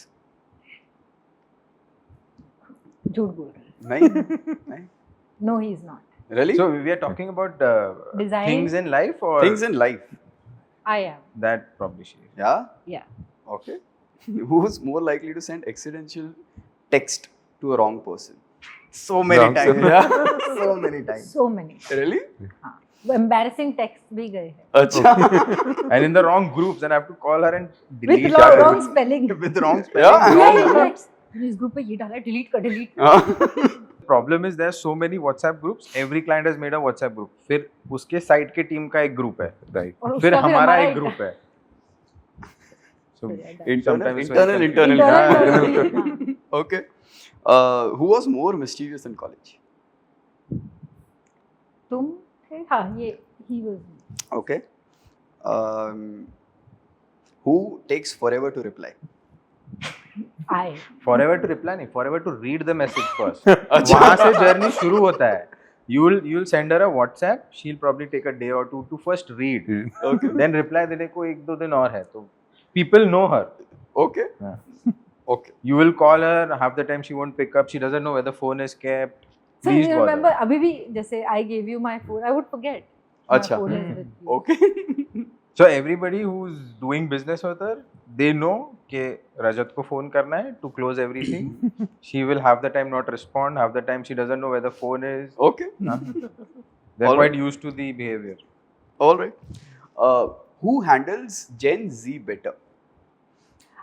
झूठ बोल रहा है. नहीं. No, he is not. Really? So we are talking about Design. things in life or Things in life. I am. that probably she is. Yeah. Yeah. Okay. Who's more likely to send accidental text to a wrong person? So many Wrong times. Yeah. So many times. So many. Really? हाँ. embarrassing texts भी गए हैं. अच्छा. And in the wrong groups, and I have to call her and With delete wrong spelling. with wrong spelling. Yeah. Yeah, he writes, इस group पे ये डाला, delete कर, delete. Problem is there are so many WhatsApp groups. Every client has made a WhatsApp group. फिर उसके side के team का एक ग्रुप है. Right. और फिर उसका हमारा एक एक- ग्रुप है. So Internal, sometimes it's internal, very internal. Internal. Okay. Who was more mischievous in college? तुम थे? हाँ, ये he was. Okay. Who takes forever to reply? I. forever to reply नहीं, forever to read the message first. वहाँ से journey शुरू होता है. You'll send her a WhatsApp. She'll probably take a day or two to first read. Okay. Then reply देने को 1-2 दिन और है. तो people know her. Okay. Yeah. Okay. You will call her. Half the time she won't pick up. She doesn't know where the phone is kept. So Please you bother. remember, अभी भी जैसे I gave you my phone, I would forget. My अच्छा. phone is with you. Okay. So everybody who's doing business with her, they know कि रजत को phone करना है to close everything. She will half the time not respond. Half the time she doesn't know where the phone is. Okay. They're All quite used to the behavior. All right. Who handles Gen Z better?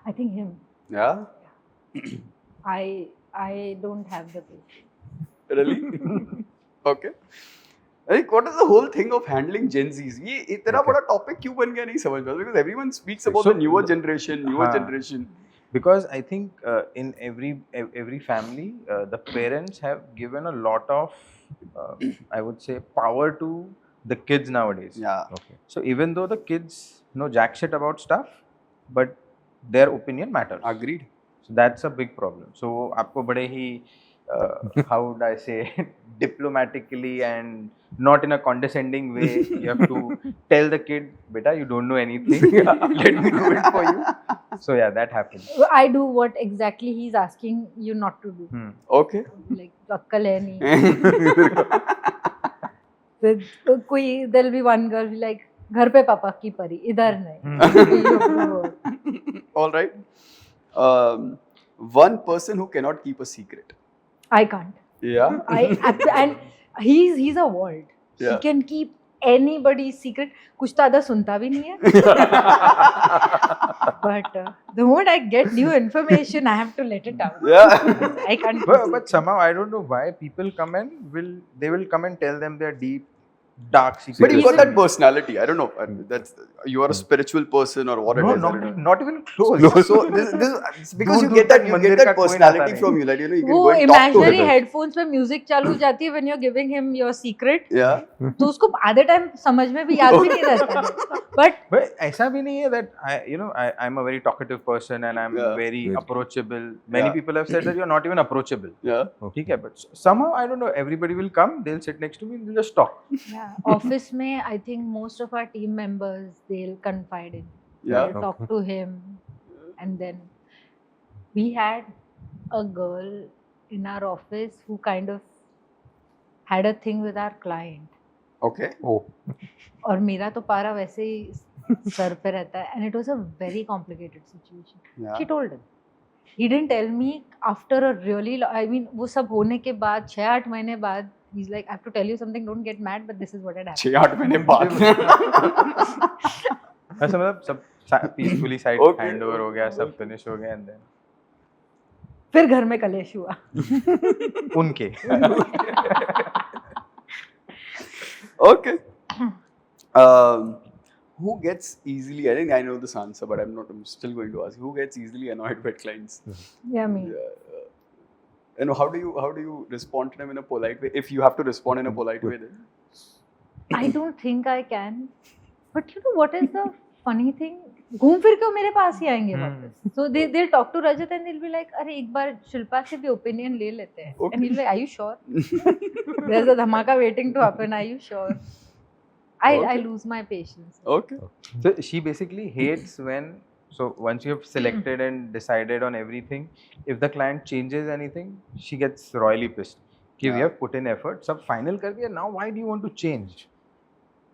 I think him. Yeah. I don't have the patience. Really? Okay. Like, what is the whole thing of handling Gen Zs? ये इतना Okay. बड़ा topic क्यों बन गया नहीं समझ में? Because everyone speaks about So, the newer generation, हाँ. generation. Because I think in every family, the parents have given a lot of, I would say, power to the kids nowadays. Yeah. Okay. So even though the kids know jack shit about stuff, but their opinion matters. Agreed. So that's a big problem. So आपको बड़े ही how would I say diplomatically and not in a condescending way, you have to tell the kid, beta, you don't know anything. Let me do it for you. So yeah, that happens. I do what exactly he's asking you not to do. Okay. Like अक्कल है नहीं. तो कोई there'll be one girl be like घर पे पापा की परी इधर नहीं. All right. One person who cannot keep a secret. I can't. Yeah. And he's a vault. He Yeah. can keep anybody's secret. कुछ तो आधा सुनता भी नहीं है. But the moment I get new information, I have to let it out. Yeah. I can't. But somehow I don't know why people come and will come and tell them their deep, dark secrets. But you got that personality. I don't know. That's you are a spiritual person or what it No, is. I don't know. not even close. So this it's because you दूर get that तक मंदिर का कोई personality नाता from you, like you know you can वो go and talk to imaginary him. headphones पे music चालू हो जाती है when you're giving him your secret. Yeah. तो उसको आधे टाइम समझ में भी याद भी नहीं रहता है. But ऐसा भी नहीं है that I'm a very talkative person and I'm Yeah. very Very. approachable. Many Yeah. people have said that you're not even approachable. Yeah. ठीक है, but somehow I don't know. Everybody will come, they'll sit next to me, and they'll just talk. yeah, office में I think most of our team members they'll confide in. Yeah. They'll talk to him, and then we had a girl in our office who kind of had a thing with our client. Okay. Oh. और मेरा तो पारा वैसे ही sir पे रहता है and it was a very complicated situation. Yeah. She told him. He didn't tell me after a really I mean वो सब होने के बाद 6-8 महीने बाद he's like I have to tell you something, don't get mad, but this is what had happened. 6-8 महीने बाद. ऐसा मतलब सब peacefully side Okay. handover हो गया, सब finish हो गया, and then फिर घर में कलेश हुआ. उनके. Okay. Who gets easily? I think I know this answer, but I'm still going to ask. Who gets easily annoyed by clients? Yeah, me. And how do you respond to them in a polite way? If you have to respond in a polite way, then I don't think I can. But you know what is the funny thing? घूम फिर के वो मेरे पास ही आएंगे वापस. So they'll talk to Rajat and they'll be like, अरे एक बार शिल्पा से भी opinion ले लेते हैं. Okay. And he'll be like, are you sure? There's a dhamaka waiting to happen. Are you sure? I Okay. lose my patience. okay. So she basically hates when. So once you have selected and decided on everything, if the client changes anything, she gets royally pissed. कि we Yeah. have put in effort, सब final कर दिया. Now why do you want to change?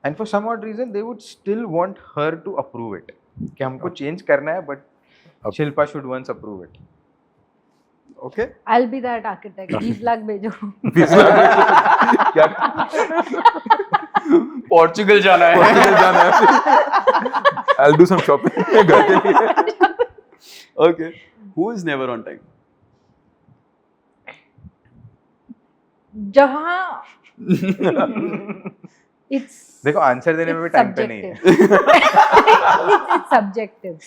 And for some odd reason, they would still want her to approve it. कि हमको change करना है, but Shilpa should once approve it. Okay. I'll be that architect. 20 lakh भेजो. Portugal जाना है. Portugal जाना है. I'll do some shopping. घर के लिए. Okay. Who is never on time? जहाँ it's देखो आंसर देने में भी टाइम पे नहीं है. it's subjective.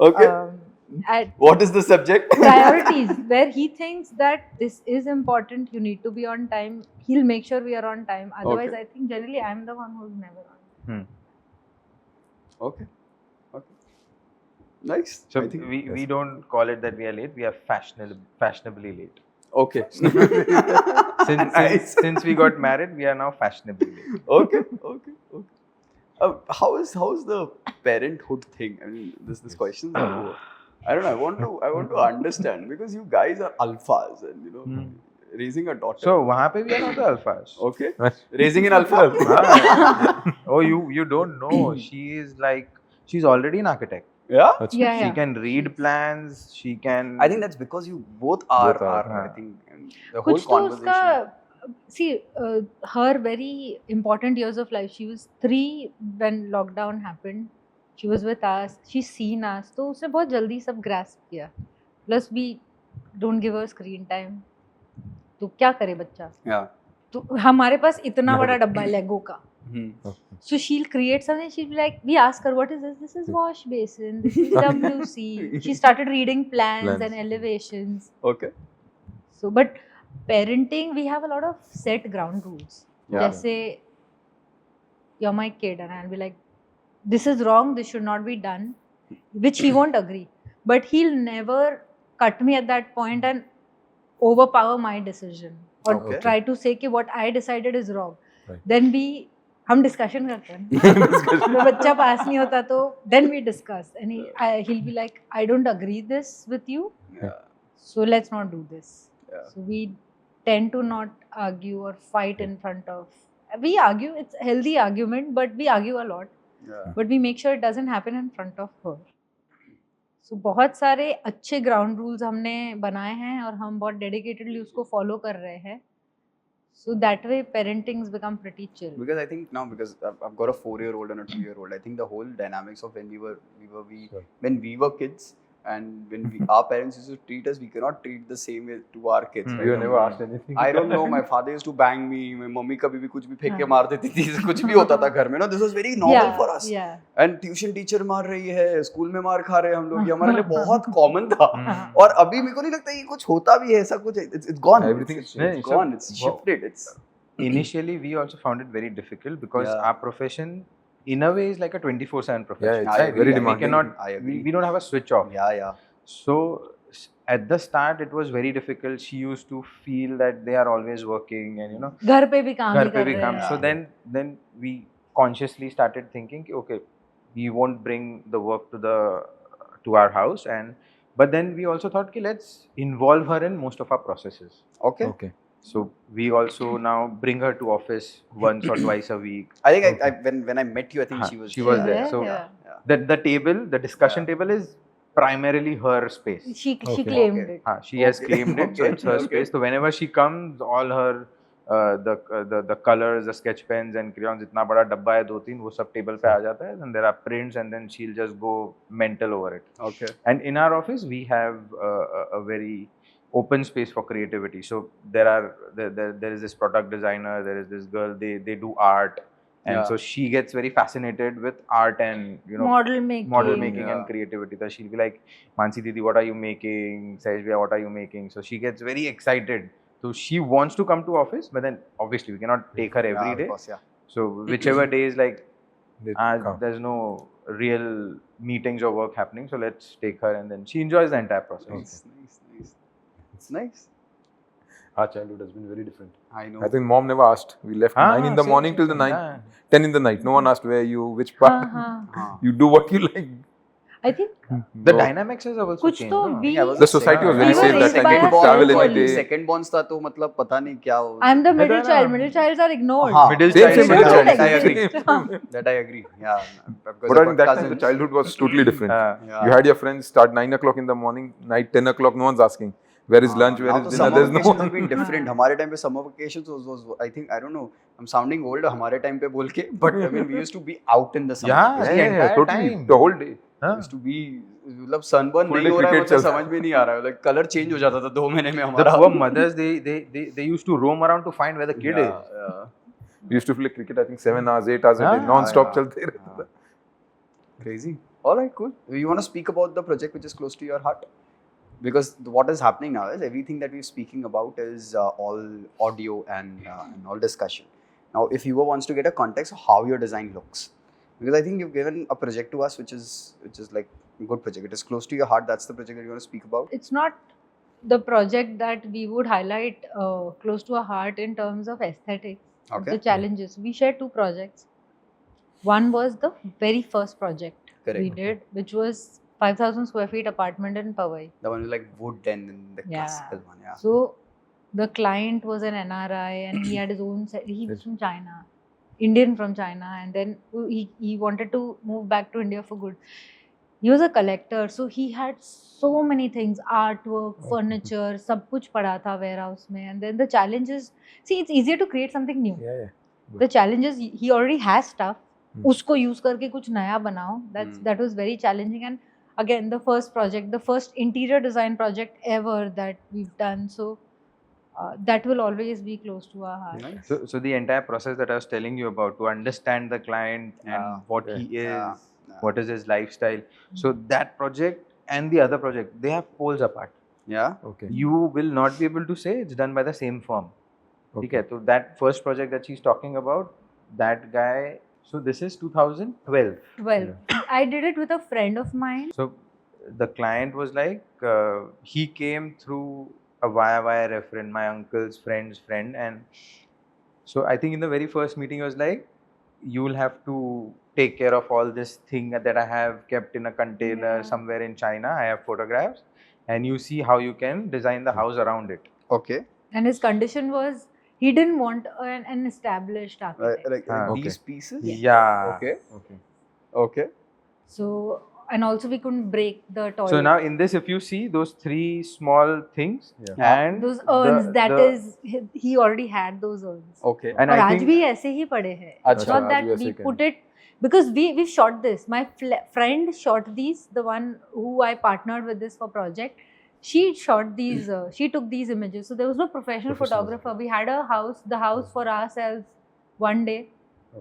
Okay. At What is the subject? priorities, where he thinks that this is important, you need to be on time, he'll make sure we are on time. Otherwise, Okay. I think generally I'm the one who's never on. Okay. Okay. Nice. So I think we don't call it that we are late. We are fashionably late. okay. Since we got married, we are now fashionably late. Okay. Okay. Okay. How's the parenthood thing? I mean, this questions are over. I don't know. I want to understand because you guys are alphas and you know raising a daughter. So वहाँ पे we are not the alphas. okay, raising an alpha. Oh, you don't know. She's already an architect. Yeah. Yeah, She yeah. can read plans. She can. I think that's because you both are. Both are, I think and the whole कुछ तो conversation. उसका see her very important years of life. She was 3 when lockdown happened. She was with us. She's seen us. तो उसने बहुत जल्दी सब grasp किया. Plus we don't give her screen time. तो क्या करे बच्चा? Yeah. तो हमारे पास इतना बड़ा डब्बा है लेगो का. So she'll create something. She'll be like, we ask her, what is this? This is wash basin. This is WC. She started reading plans and elevations. Okay. So, but parenting, we have a lot of set ground rules. Yeah. Jaise, you're my kid, and I'll be like, this is wrong. This should not be done, which he won't agree. But he'll never cut me at that point and overpower my decision or Okay. try to say कि what I decided is wrong. Right. Then हम discussion करते हैं. तो बच्चा पास नहीं होता तो then we discuss and he'll be like, I don't agree this with you, Yeah. so let's not do this. Yeah. So we tend to not argue or fight in front of. We argue, it's a healthy argument, but we argue a lot. Yeah. But we make sure it doesn't happen in front of her. So बहुत सारे अच्छे ground rules हमने बनाए हैं और हम बहुत dedicatedly उसको follow कर रहे हैं. So that way parenting's become pretty chill. Because I think now, because I've got a 4-year-old and a 2-year-old, I think the whole dynamics of when when we were kids and when our parents used to treat us, we cannot treat the same way to our kids. Hmm. right? You never asked anything. I don't know. My father used to bang me. My mummy कभी भी कुछ भी फेंक के हाँ. मार देती थी. कुछ भी होता था घर में. No, this was very normal for us. Yeah. And tuition teacher मार रही है, स्कूल में मार खा रहे हैं हम लोग. ये हमारे लिए बहुत common था. हाँ. और अभी मेरे को नहीं लगता ये कुछ होता भी है ऐसा कुछ. It's gone. Everything is changed. It's gone. It's shifted. It's Initially, we also found it very difficult because Yeah. our profession, in a way, is like a 24/7 profession. Yeah, it's I agree, very I demanding. We cannot. I agree. We don't have a switch off. yeah. So at the start, it was very difficult. She used to feel that they are always working, and घर पे भी काम घर ही पे कर भी रहे काम. हैं. So then we consciously started thinking, कि, okay, we won't bring the work to our house, but then we also thought, कि let's involve her in most of our processes. Okay. Okay. So we also now bring her to office once or twice a week. I think I when I met you, I think Huh, she was she was Yeah, there. yeah, So yeah. the table, the discussion table is primarily her space. She Okay. claimed Okay. it. She has Okay. claimed it, so Okay. it's her Okay. space. So whenever she comes, all her the colors, the sketch pens and crayons, इतना बड़ा डब्बा है 2-3, वो सब table पे आ जाता है. And there are prints, and then she'll just go mental over it. Okay. And in our office, we have a very open space for creativity. So there is this product designer, there is this girl. They do art, and Yeah. so she gets very fascinated with art and Model making. model making Yeah. and creativity. So she'll be like, Mansi Didi, what are you making? Sahej bhaiya, what are you making? So she gets very excited. So she wants to come to office, but then obviously we cannot take her every Yeah, day. of course, yeah. So whichever day is like They come. there's no real meetings or work happening, so let's take her, and then she enjoys the entire process. Nice. It's nice. Our childhood has been very different. I know. I think mom never asked. We left 9 in the same, morning till the same. 9, Yeah. 10 in the night. No one asked where you, which part. हाँ. हाँ. You do what you like. I think The No. dynamics has also कुछ changed. तो no? we. I was The society was We very were safe that raised time. by You could our travel any parents. day. Second bonds था तो मतलब पता नहीं क्या हो. I'm the middle Middle child. child. Middle childs are ignored. हाँ. Middle Same, child. same, middle middle child. I child. agree. That I agree. Yeah. Because But I I've think got that time the cousins. childhood was totally different. Yeah. Yeah. You had your friends start 9 o'clock in the morning, night 10 o'clock, no one's asking. Where is lunch? Where now is the dinner? summer There's no vacations one. have been different. हमारे time पे summer vacations was I think I don't know. I'm sounding old हमारे time पे बोल के, but I mean we used to be out in the summer. Yeah, vacation. the entire totally. time. The whole day. Huh? Used to be मतलब sunburn Full नहीं day हो रहा है cricket मतलब चलता समझ में नहीं आ रहा है like color change हो जाता था 2 महीने में The हमारा. poor mothers, they used to roam around to find where the kid is. Yeah. We used to play cricket, I think 7 hours, 8 hours a day, Ah, non-stop yeah. चलते रहता था. Crazy. All right, cool. You want to speak about the project which is close to your heart? Because what is happening now is everything that we're speaking about is all audio and all discussion. Now, if Yuva wants to get a context of how your design looks, because I think you've given a project to us which is like a good project. It is close to your heart. That's the project that you want to speak about. It's not the project that we would highlight close to our heart in terms of aesthetics, of Okay. the challenges. We shared 2 projects. One was the very first project Correct. we did, which was 5,000 square feet apartment in Powai. The one with like wood and the Yeah. classical one. Yeah. So the client was an NRI and he had his own, he was from China, Indian from China, and then he wanted to move back to India for good. He was a collector, so he had so many things, artwork, furniture, सब कुछ पड़ा था warehouse में. And then the challenge is, see, it's easier to create something new. Yeah. The challenge is he already has stuff. उसको use करके कुछ नया बनाओ. That was very challenging. And again, the first project, the first interior design project ever that we've done. So that will always be close to our heart. Nice. So the entire process that I was telling you about, to understand the client Yeah. and what he is, Yeah. what is his lifestyle. So that project and the other project, they have poles apart. Yeah. Okay. You will not be able to say it's done by the same firm. Okay. Okay. So that first project that she's talking about, that guy. So this is 2012. 12. I did it with a friend of mine. So the client was like, he came through a via reference, my uncle's friend's friend, and so I think in the very first meeting, I was like, you will have to take care of all this thing that I have kept in a container Yeah. somewhere in China. I have photographs, and you see how you can design the house around it. Okay. And his condition was he didn't want an established architect. Like Ah, these okay. pieces. Yeah. Okay. Okay. Okay. So, and also we couldn't break the toilet. So now in this, if you see those 3 small things, Yeah. and those urns, the- he already had those urns. Okay. and और I आज think भी ऐसे ही पड़े हैं. It's अच्छा, not आज that भी ऐसे we he put it because we've shot this. My friend shot these. The one who I partnered with this for project, she shot these. She took these images. So there was no professional photographer. We had the house for ourselves one day.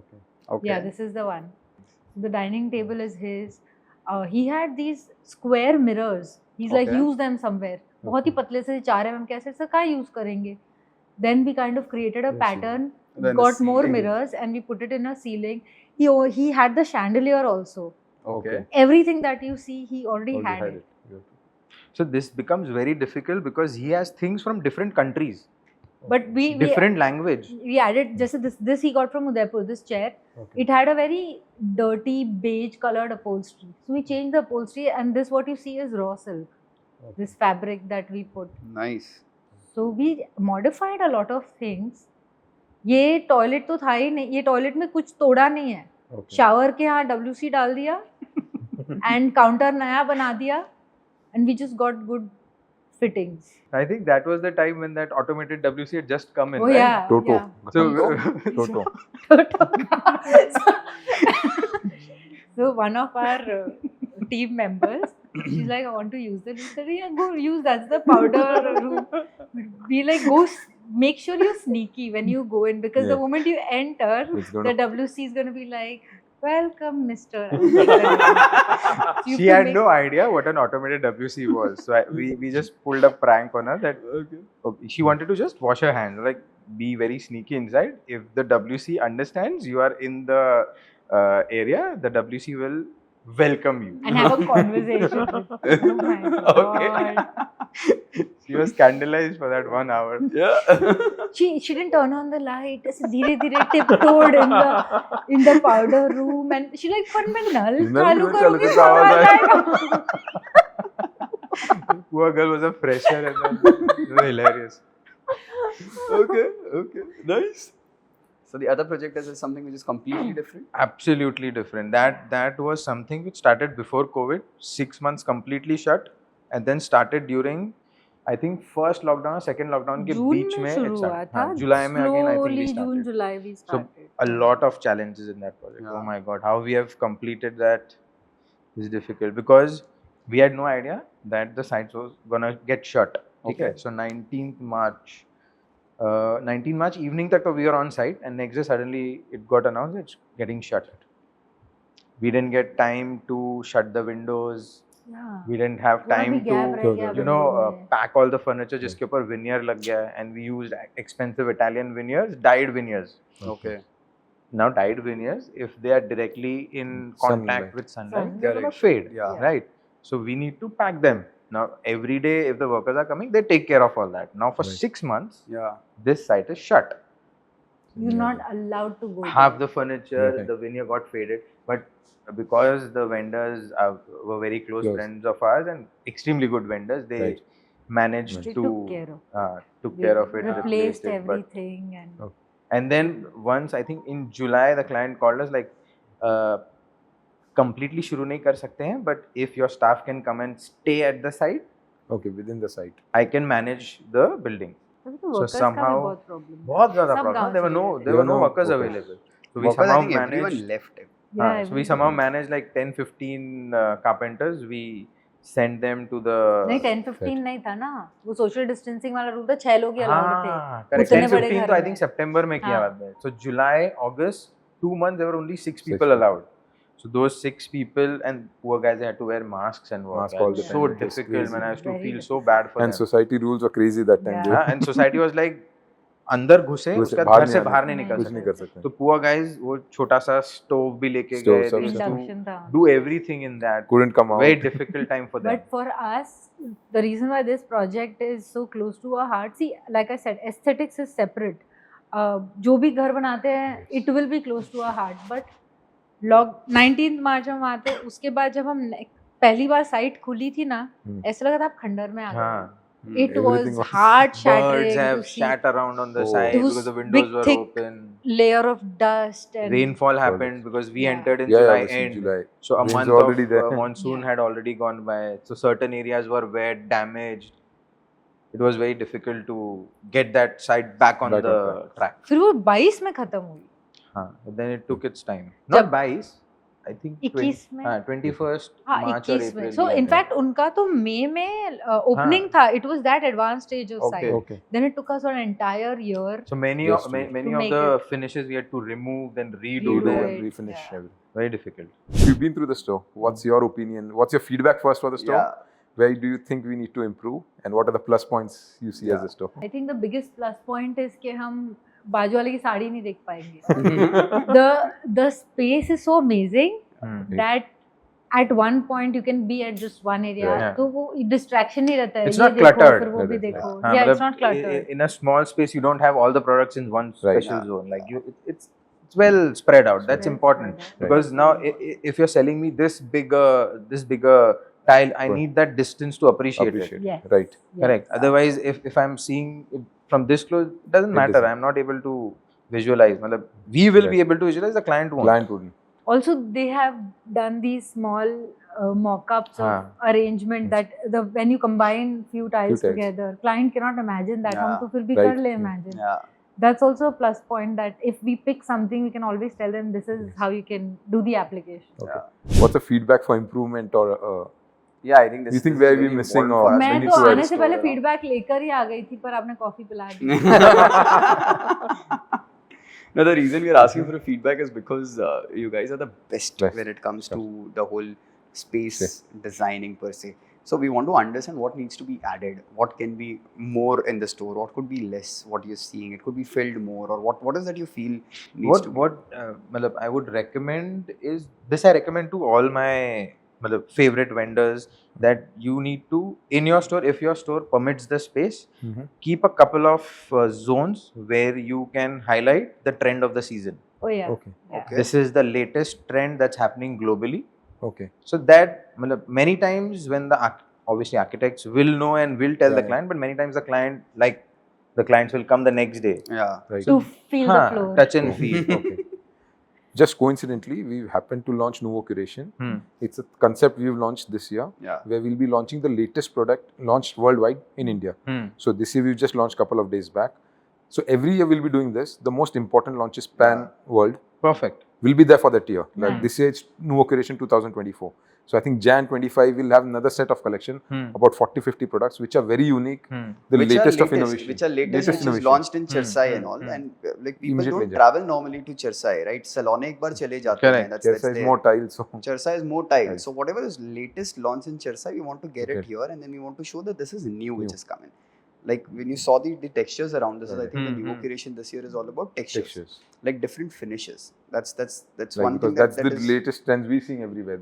Okay. Okay. Yeah, this is the one. The dining table is his. He had these square mirrors. He's like, Okay. use them somewhere. बहुत ही पतले से 4 mm कैसे sir क्या use करेंगे? Then we kind of created a Yes, pattern, Then got a more ceiling. mirrors, and we put it in a ceiling. He had the chandelier also. Okay. Everything that you see, he already Already had had it. it. Okay. so this becomes very difficult because he has things from different countries, But we different language. we added just this he got from Udaipur. This chair, Okay. it had a very dirty beige colored upholstery. So we changed the upholstery, and this what you see is raw silk. Okay. This fabric that we put. Nice. So we modified a lot of things. ये toilet तो था ही नहीं, ये toilet में कुछ तोड़ा नहीं है. Okay. शावर के यहाँ WC डाल दिया एंड काउंटर नया बना दिया and we just got good fittings. I think that was the time when that automated WC had just come in. Oh right? yeah. Toto. So, Toto. So one of our team members, she's like, I want to use the loom. Yeah, go use, that's the powder room. We like make sure you're sneaky when you go in, because the Yeah. moment you enter, It's gonna. the WC is gonna be like, welcome, Mr. And like that. You she have to had make- no idea what an automated WC was. So we just pulled a prank on her that okay, she wanted to just wash her hands, like be very sneaky inside. If the WC understands you are in the area, the WC will welcome you. and have a conversation. Oh my God. Okay. She was scandalized for that 1 hour. Yeah. She didn't turn on the light. ऐसे धीरे-धीरे tiptoed in the powder room, and she like, पर मैं नल चालू करूँगी तो आवाज आएगा. Poor girl was a fresher and then it was hilarious. Okay. Okay. Nice. So the other project is something which is completely different. Absolutely different. That was something which started before COVID, 6 months completely shut, and then started during I think first lockdown, second lockdown के जून बीच में में शुरू it हुआ started. था, हाँ, July में again I think we slowly June, started. July we So started. a lot of challenges in that project. Yeah. Oh my god, how we have completed that is difficult because we had no idea that the site was gonna get shut. Okay. So 19th March, 19th March evening tak we were on site, and next day suddenly it got announced it's getting shut. We didn't get time to shut the windows. Yeah. We didn't have थोड़ा भी time gap रह गया to window में. pack all the furniture जिसके ऊपर veneer लग गया है, and we used expensive Italian veneers, dyed veneers. Okay. Now dyed veneers, if they are directly in contact Sunlight. with sunlight, Sun. they're gonna fade. Yeah. Right. So we need to pack them. Now every day, if the workers are coming, they take care of all that. Now for Right. 6 months, Yeah. this site is shut. You're not allowed to go Half there. the furniture, Okay. the veneer got faded, but because the vendors were very close Close. friends of ours and extremely good vendors, they Right. managed They to took care of took They care of it, replaced it. But, everything and and then once I think in July the client called us like, completely शुरू नहीं कर सकते हैं, but if your staff can come and stay at the site, Okay, within the site. I can manage the building. तभी तो workers का भी somehow- बहुत problem है. बहुत ज़्यादा सब problem. गाँव There were no चले गए. there were no workers workers. available. So we Workers, I somehow think everyone managed. left. Yeah, So we everyone. somehow managed like 10-15 carpenters. We sent them to the. नहीं 10-15 नहीं था ना, वो social distancing वाला rule था, 6 लोग ही allowed थे. हाँ, correct. उतने बड़े 10-15 घर तो I में. think September में किया हाँ. बाद में. So July, August, 2 months there were only 6 Six people people. allowed. So those 6 people and poor guys, they had to wear masks and work. Mask all And the so time. It was difficult, man. I used to Very feel so bad for And them. society rules were crazy that time. Yeah. they- हाँ, and society was like अंदर घुसे घुसे, उसका बाहर घर नहीं से आने- बाहर नहीं निकल कुछ नहीं सकते. कर सकते. तो poor guys वो छोटा सा stove भी लेके Stove गए. सब They used to Induction था. do everything in that. Couldn't come out. Very difficult time for them. But for us, the reason why this project is so close to our heart, see, like I said, aesthetics is separate. जो भी घर बनाते हैं, it will be close to our heart. But 19th मार्च हम आते हैं, उसके बाद जब हम पहली बार साइट खुली थी ना, ऐसा लगा था आप खंडर में आ गए. हाँ. It Everything was was- heart shattering. Birds have to see shat around on the Oh. side Those because the big, windows were thick open. layer of dust and Rainfall happened because we Yeah. entered in Yeah, July it was in end. July. So a Rain's month already of there. monsoon Yeah. had already gone by. So certain areas were wet, damaged. It was very difficult to get that site back on Back the on track. फिर वो 22 में खत्म हुई. But then it took its time. Not 22. I think 21 में. 21st हाँ, March or 21 में. April. So yeah. in fact उनका तो मई में opening था. It was that advanced stage of Okay. site. Okay. Then it took us an entire year. So many Yes, of to many make of the it. finishes we had to remove, then redo Do Redo them, them. it. refinish Yeah. everything. Very difficult. You've been through the store. What's your opinion? What's your feedback first for the store? Yeah. Where do you think we need to improve? And what are the plus points you see as Yeah. a store? I think the biggest plus point is कि हम बाजू वाले की साड़ी नहीं देख पाएंगे. The space is so amazing that at one point you can be at just one area. Yeah. तो वो distraction नहीं रहता है. It's ये not देखो, cluttered. फिर वो भी Correct. देखो. हाँ, Yeah, it's मतलब not cluttered. In a small space, you don't have all the products in one Right. special Yeah. zone. Like it's well spread out. That's Well important spread out. because now if you're selling me this bigger tile, I Right. need that distance to appreciate it. Yes. Right. Yes. Correct. Otherwise, if I'm seeing it from this close, it doesn't It matter. doesn't. I'm not able to visualize. मतलब, we will be Right. able to visualize. The client won't. Client wouldn't. Also, they have done these small mock-ups of हाँ. arrangement that when you combine few tiles tiles. together, client cannot imagine that. Yeah. हम तो फिर भी Right. कर ले imagine. Yeah. That's also a plus point that if we pick something, we can always tell them this is how you can do the application. Okay. What's the feedback for improvement or Yeah, I think this. You think this where is we very missing important or- for us. मैं We need तो to आने से explore पहले around. Feedback लेकर ही आ गई थी पर आपने कॉफी पिला दी. No, the reason we are asking for a feedback is because you guys are the best Best. when it comes to the whole space designing per se. So we want to understand what needs to be added, what can be more in the store, what could be less, what you're seeing. It could be filled more, or what is that you feel needs to be. मतलब I would recommend is this. I recommend to all my मतलब favorite vendors that you need to in your store, if your store permits the space, keep a couple of zones where you can highlight the trend of the season. Oh yeah. Okay. Yeah. Okay. This is the latest trend that's happening globally. Okay. So that मतलब, many times when obviously architects will know and will tell Yeah, the yeah. client, but many times the clients will come the next day. Yeah. Right. To feel the हाँ, floor. touch and feel. Okay. just coincidentally, we happened to launch Nuvo Curation. Hmm. It's a concept we've launched this year, Yeah. where we'll be launching the latest product launched worldwide in India. Hmm. So this year we've just launched a couple of days back. So every year we'll be doing this. The most important launch is pan world. Perfect. We'll be there for that year. Like Nice. this year it's Nuvo Curation 2024. So I think Jan 25 we'll have another set of collection, Hmm. about 40-50 products which are very unique. Hmm. The Which are latest of innovation. Which are latest, which is innovation. launched in Chersai Hmm, and all. hmm. And like people Immediate don't range. travel normally to Chersai, right? Salon ek bar chale jate Correct. hain. That's Chersai is there. more tiles. So Chersai is more tiles. Right. So whatever is latest launch in Chersai, we want to get it Okay. here, and then we want to show that this is new, which New. is coming. Like when you saw the textures around this, I Right. think the Hmm, Nuvo hmm. Curation this year is all about textures, textures. like different finishes. That's Like, one because thing that's that the is, latest trends we're seeing everywhere.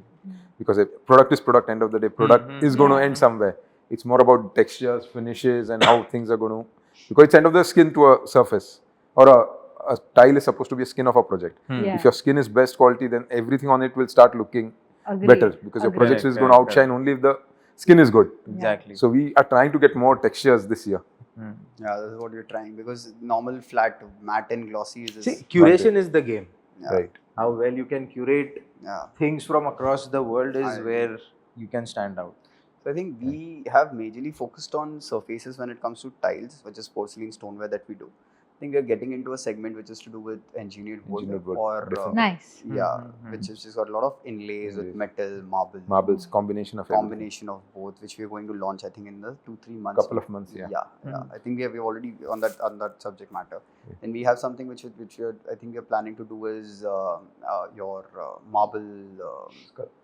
Because a product is product. End of the day, product Mhm. is going to Yeah. end somewhere. It's more about textures, finishes, and how things are going to. Because it's end of the skin to a surface, or a tile is supposed to be a skin of a project. Hmm. Yeah. If your skin is best quality, then everything on it will start looking Agreed. better, because your Agreed. project is Correct, going to correct, outshine only if the skin is good. Exactly. So we are trying to get more textures this year. Hmm. yeah, that's what we're trying, because normal flat matte and glossy is See, curation is the game. yeah, Right. How well you can curate yeah. things from across the world is I- where you can stand out. So I think we have majorly focused on surfaces when it comes to tiles, which is porcelain stoneware that we do. I think we're getting into a segment which is to do with engineered wood, Engineered wood, or definitely. Nice. yeah, Mhm. which has got a lot of inlays with Inlays. metal, marble, Marbles, combination of everything. combination of both, which we're going to launch, I think, in the 2-3 months. Couple of months, yeah. Yeah. I think we're already on that subject matter. Yeah. And we have something which we're, I think we're planning to do is your marble.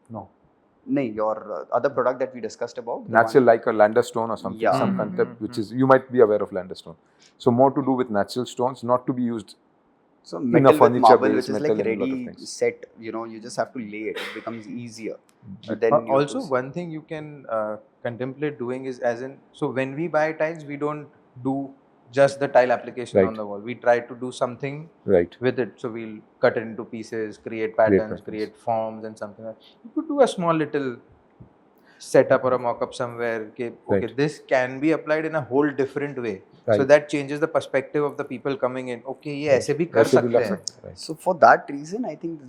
No. No, your other product that we discussed about. the Natural, one- like a Landerstone or something, Yeah. some Mhm, concept which mhm. is, you might be aware of Landerstone. So more to do with natural stones, not to be used. So in a metal with furniture marble, base, which is metal like and a lot of ready things. set. You know, you just have to lay it. It becomes easier. But Uh, then you have also, to- one thing you can contemplate doing is, as in, so when we buy tiles, we don't do just the tile application Right. on the wall. We try to do something Right. with it. So we'll cut it into pieces, create patterns, patterns. create forms, and something like that. You could do a small little setup or a mock-up somewhere. Okay, Right. this can be applied in a whole different way. So Right. that changes the perspective of the people coming in. Okay, ये ऐसे भी कर ऐसे भी सकते लग हैं. सकता है, right. So for that reason, I think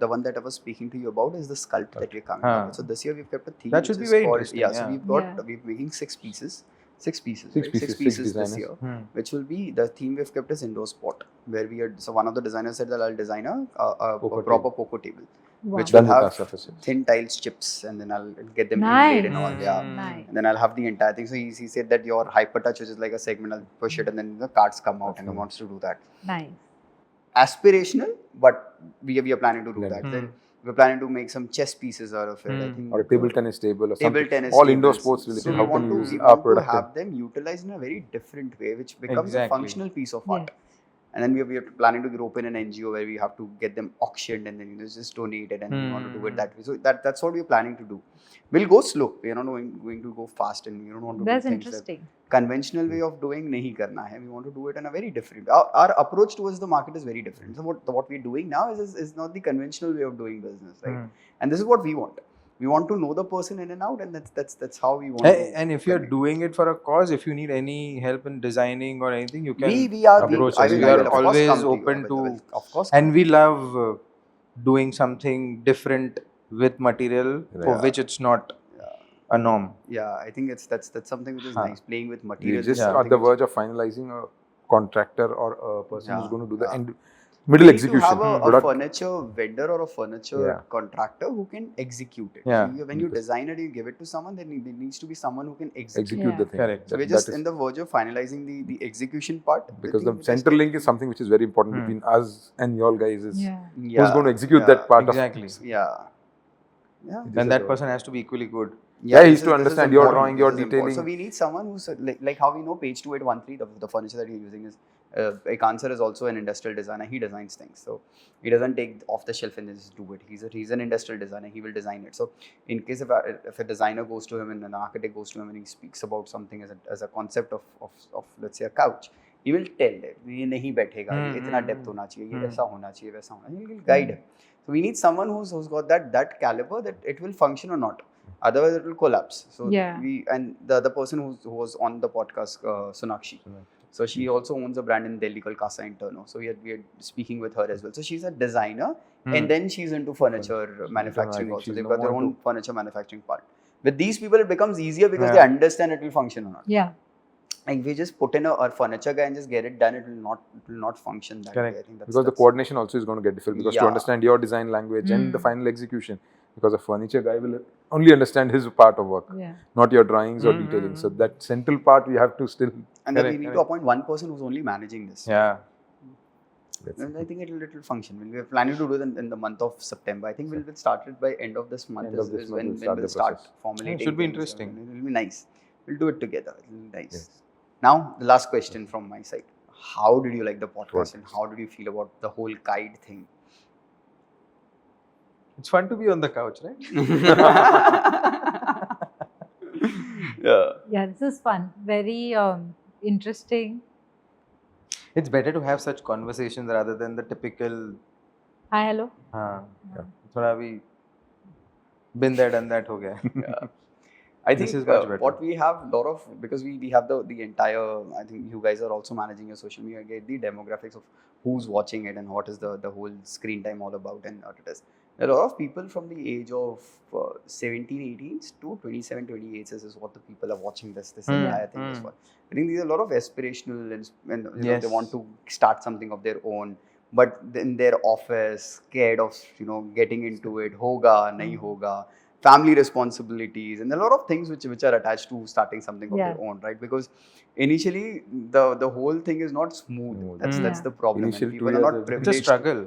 the one that I was speaking to you about is the sculpt that we're coming up with. So this year we've kept a theme. That should which be is very called- interesting, Yeah, so yeah. we're making six pieces. Six pieces, Six right? pieces, Six six pieces this designers. year, Hmm. which will be the theme we've kept is indoor spot, where we are. So one of the designers said that I'll design a Poco proper poco table, Wow. which Done will with have our surfaces. thin tiles chips, and then I'll get them Nice. inlaid and all. Yeah. Nice. And then I'll have the entire thing. So he said that your hypertouch, which is like a segment, I'll push it and then the cards come out, and he wants to do that. Nice. Aspirational, but we are planning to do Planning. that. Hmm. Then we're planning to make some chess pieces out of it. I Hmm. think Or a table tennis table or table something. tennis All indoor tables. sports related. So How we can want you to, use we our want to product? have them utilized in a very different way, which becomes Exactly. a functional piece of art. Yes. And then we are planning to open an NGO where we have to get them auctioned and then just donate it, and we want to do it that way. So that's what we're planning to do. We'll go slow. We're not going to go fast, and we don't want to That's do things interesting. that conventional way of doing nahi karna hai. We want to do it in a very different. Our approach towards the market is very different. So what we're doing now is not the conventional way of doing business, right? Hmm. And this is what we want. We want to know the person in and out, and that's how we want. to And if you're connect. doing it for a cause, if you need any help in designing or anything, you can we are approach I us. will- We I are will of course always come to you. open I will, to, of course, and we love doing something different with material for Yeah. which it's not a norm. yeah, I think that's something which is Huh. nice. Playing with We're materials. just is at something the which- verge of finalizing a contractor or a person who's Yeah, going to do the yeah. end middle we need execution. to have a Product. furniture vendor or a furniture Yeah. contractor who can execute it. Yeah. So when you Because- design it, you give it to someone, then there needs to be someone who can execute. Execute Yeah. the thing. Correct. So we're That just is- in the verge of finalizing the execution part. because the thing we just- center link is something which is very important Hmm. between us and y'all guys is Yeah. Yeah, who's going to execute yeah, that part Exactly. of Yeah. Yeah. These And are that the- person has to be equally good. Yeah, he this has to is- this is understand your important, drawing, your this is important. detailing. So we need someone who's like how we know page 2813, the furniture that you're using is Ekansar is also an industrial designer. He designs things, so he doesn't take off the shelf and then just do it. He's an industrial designer. He will design it. So in case if a designer goes to him and an architect goes to him and he speaks about something as a concept of let's say a couch, he will tell them ये नहीं बैठेगा, ये इतना depth होना चाहिए, ये ऐसा होना चाहिए, वैसा होना चाहिए. He will guide him. So we need someone who's got that caliber that it will function or not. Otherwise, it will collapse. So Yeah. and the other person who was on the podcast, Sonakshi. So she also owns a brand in Delhi called Casa Interno. So we are speaking with her as well. So she's a designer, and then she's into furniture manufacturing think also. she's They've no got their one own furniture manufacturing part. With these people, it becomes easier because they Yeah. understand it will function or not. Yeah. Like if we just put in a furniture guy and just get it done, it will not function that Correct. way. I think Because the coordination also is going to get difficult, because to Yeah. understand your design language and the Mm. final execution, because a furniture guy will only understand his part of work, Yeah. not your drawings or detailing. So that central part we have to still. And then we Correct, need to correct. appoint one person who's only managing this. Yeah. And I think it'll function. We're planning to do it in the month of September. I think we'll start it by end of this month. End of this is month when we'll start we'll the start process. formulating. It should be things. interesting. It'll be nice. We'll do it together. It'll be nice. Yes. Now the last question from my side. How did you like the podcast and how did you feel about the whole guide thing? It's fun to be on the couch, right? Yeah. Yeah, this is fun. Very interesting. It's better to have such conversations rather than the typical. Hi, hello. हाँ, थोड़ा भी been there done that हो गया. Yeah. I This think is much better. what we have lot of, because we have the entire, I think you guys are also managing your social media, get the demographics of who's watching it and what is the whole screen time all about and what it is. There are a lot of people from the age of 17, 18 to 27, 28 is what the people are watching this entire thing as well. I think these are a lot of aspirational and you know, Yes. they want to start something of their own, but in their office, scared of getting into it, hoga, nahi hoga, family responsibilities, and a lot of things which are attached to starting something of Yeah. your own, right? Because initially the whole thing is not smooth. Smooth. That's Yeah. the problem. Initial And 2 people are years not is- It's a privileged. struggle.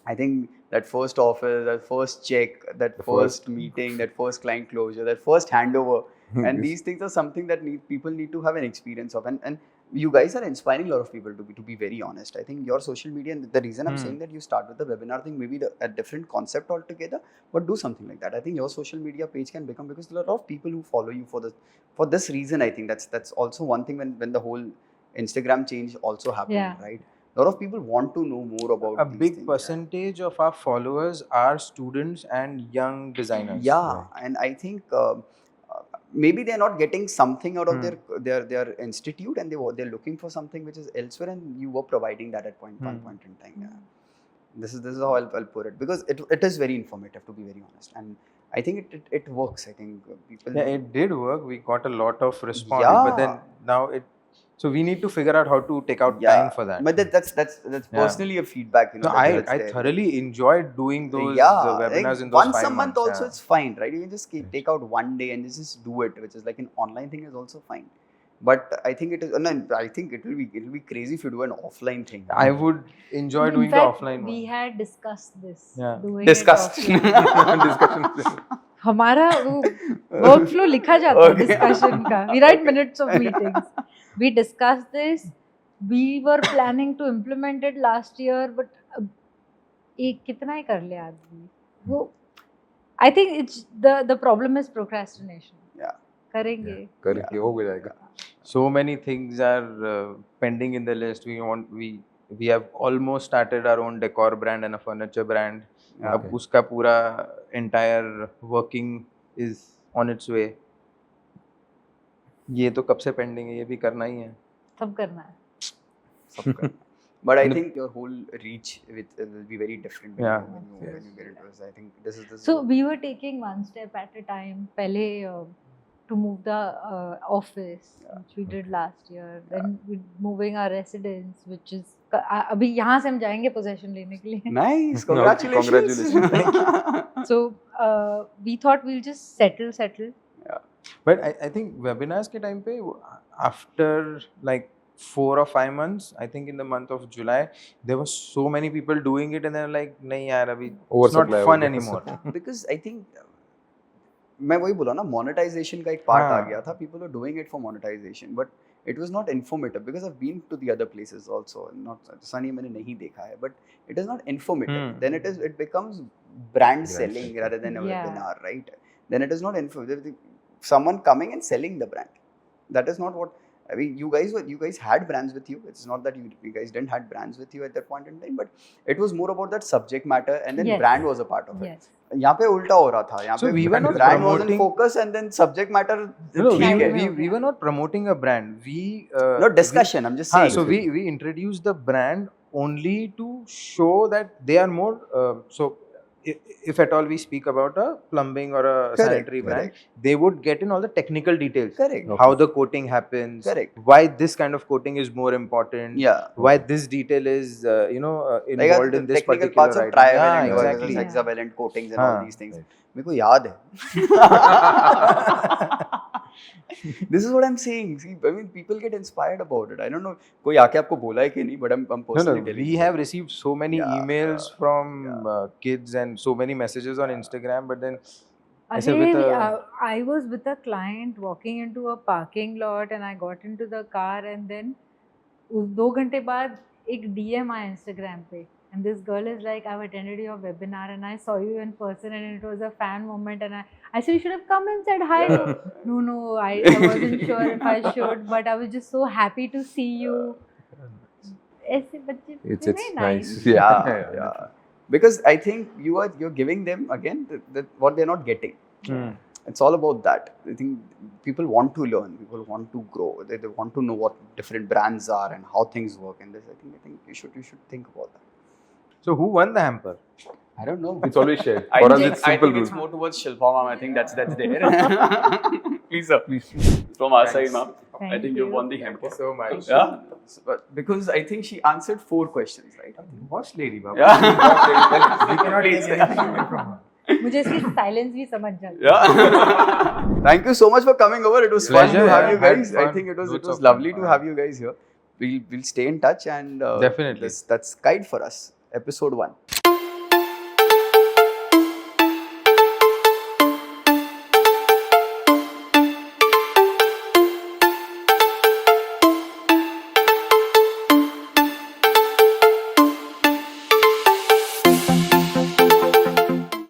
I think that first office, that first check, that The first first- meeting, that first client closure, that first handover, and Yes. these things are something that people need to have an experience of. And you guys are inspiring a lot of people to be very honest. I think your social media, and the reason I'm saying that you start with the webinar thing, maybe a different concept altogether, but do something like that. I think your social media page can become, because there are a lot of people who follow you for this reason. I think that's also one thing when the whole Instagram change also happened, Yeah. right? A lot of people want to know more about A these big things. percentage of our followers are students and young designers. Yeah, and I think maybe they're not getting something out of their institute, and they're looking for something which is elsewhere, and you were providing that at one point in time. Yeah, this is how I'll put it, because it is very informative, to be very honest, and I think it works. I think people. Yeah, it did work. We got a lot of response, Yeah. but then now so we need to figure out how to take out Yeah, time for that. But that's personally a feedback. No, that's I there. thoroughly enjoyed doing those Yeah, webinars like in those once 5 a month months, also yeah. it's fine, right? You can just take out one day and just do it, which is like an online thing is also fine. But I think it is. No, I think it will be crazy if you do an offline thing. I would enjoy In doing fact, the offline we one. had discussed this. Yeah. Doing Discussed. It offline. Discussion. हमारा वो workflow लिखा जाता है Okay. Discussion का. We write minutes of meetings. We discussed this. We were planning to implement it last year, but एक कितना ही कर ले आदमी. वो I think it's the problem is procrastination. Yeah. करेंगे. करेंगे, हो जाएगा. So many things are pending in the list. We have almost started our own decor brand and a furniture brand. अब Okay. उसका पूरा entire working is on its way. ये तो कब से pending है, ये भी करना ही है. सब करना है. But I And the- think your whole reach will be very different when, Yeah. when you get into this. I think this is So we were taking one step at a time. पहले to move the office, which we did last year. Then we moving our residence, which is अभी यहाँ से हम जाएंगे possession लेने के लिए. nice. No, Congratulations. congratulations. So we thought we'll just settle. But I think webinars के time पे after like 4 or 5 months, I think in the month of July, there were so many people doing it, and they're like, नहीं यार अभी it's not Oversupply fun हो गया. anymore. Because I think मैं वही बोला ना, monetization का एक part आ हाँ. गया था. People are doing it for monetization, but it was not informative, because I've been to the other places also. Not Sunny मैंने नहीं देखा है, but it is not informative. Then it becomes brand selling rather than a Yeah. webinar, right? Then it is not informative. Someone coming and selling the brand. That is not what. I mean, you guys had brands with you. It's not that you guys didn't had brands with you at that point in time, but it was more about that subject matter, and then Yes. brand was a part of it. Yes. यहाँ पे उल्टा हो रहा था. यहाँ So पे we were not brand wasn't promoting- focus, and then subject matter. No, ठीक है. we were not promoting a brand. No discussion. I'm just saying. So we introduced the brand only to show that they are more. So if at all we speak about a plumbing or a Correct, sanitary brand, they would get in all the technical details. Correct. How the coating happens. Correct. Why this kind of coating is more important. Yeah. Why this detail is Like involved the in this technical particular parts of item. trivalent Yeah, versus exactly. hexavalent coatings and all हाँ, these things. right. मेरे को याद है. This is what I'm saying. See, I mean, people get inspired about it. I don't know. कोई आके आपको बोला है कि नहीं? But I'm No, personally telling we you. have received so many Yeah, emails yeah, from kids and so many messages on Instagram, but then ऐसे Arey, with a- I was with a client walking into a parking lot and I got into the car and then 2 घंटे बाद एक DM आया Instagram पे and this girl is like, I've attended your webinar and I saw you in person and it was a fan moment and I said you should have come and said hi. No, I wasn't sure if I should, but I was just so happy to see you. ऐसे बच्चे It's very nice. Yeah. Because I think you're giving them again what they're not getting. It's all about that. I think people want to learn, people want to grow, they want to know what different brands are and how things work. And this, I think you should think about that. So who won the hamper? I don't know. It's always shared. I For us, think, it's simple it's rule. more towards Shilpa ma'am. I think that's there. Please, sir. Please. From our side, ma'am. I Thank think you you. won the hamper. So much. Yeah. But because I think she answered 4 questions, right? Boss lady, Baba. Yeah. We cannot Please. take anything away from her. मुझे इसकी silence भी समझ जाती है. Yeah. Thank you so much for coming over. It was fun Pleasure, to have yeah. you guys. Had I fun. think it was Loads of lovely fun. to have you guys here. We'll stay in touch and Definitely. that's Guide for us, episode 1.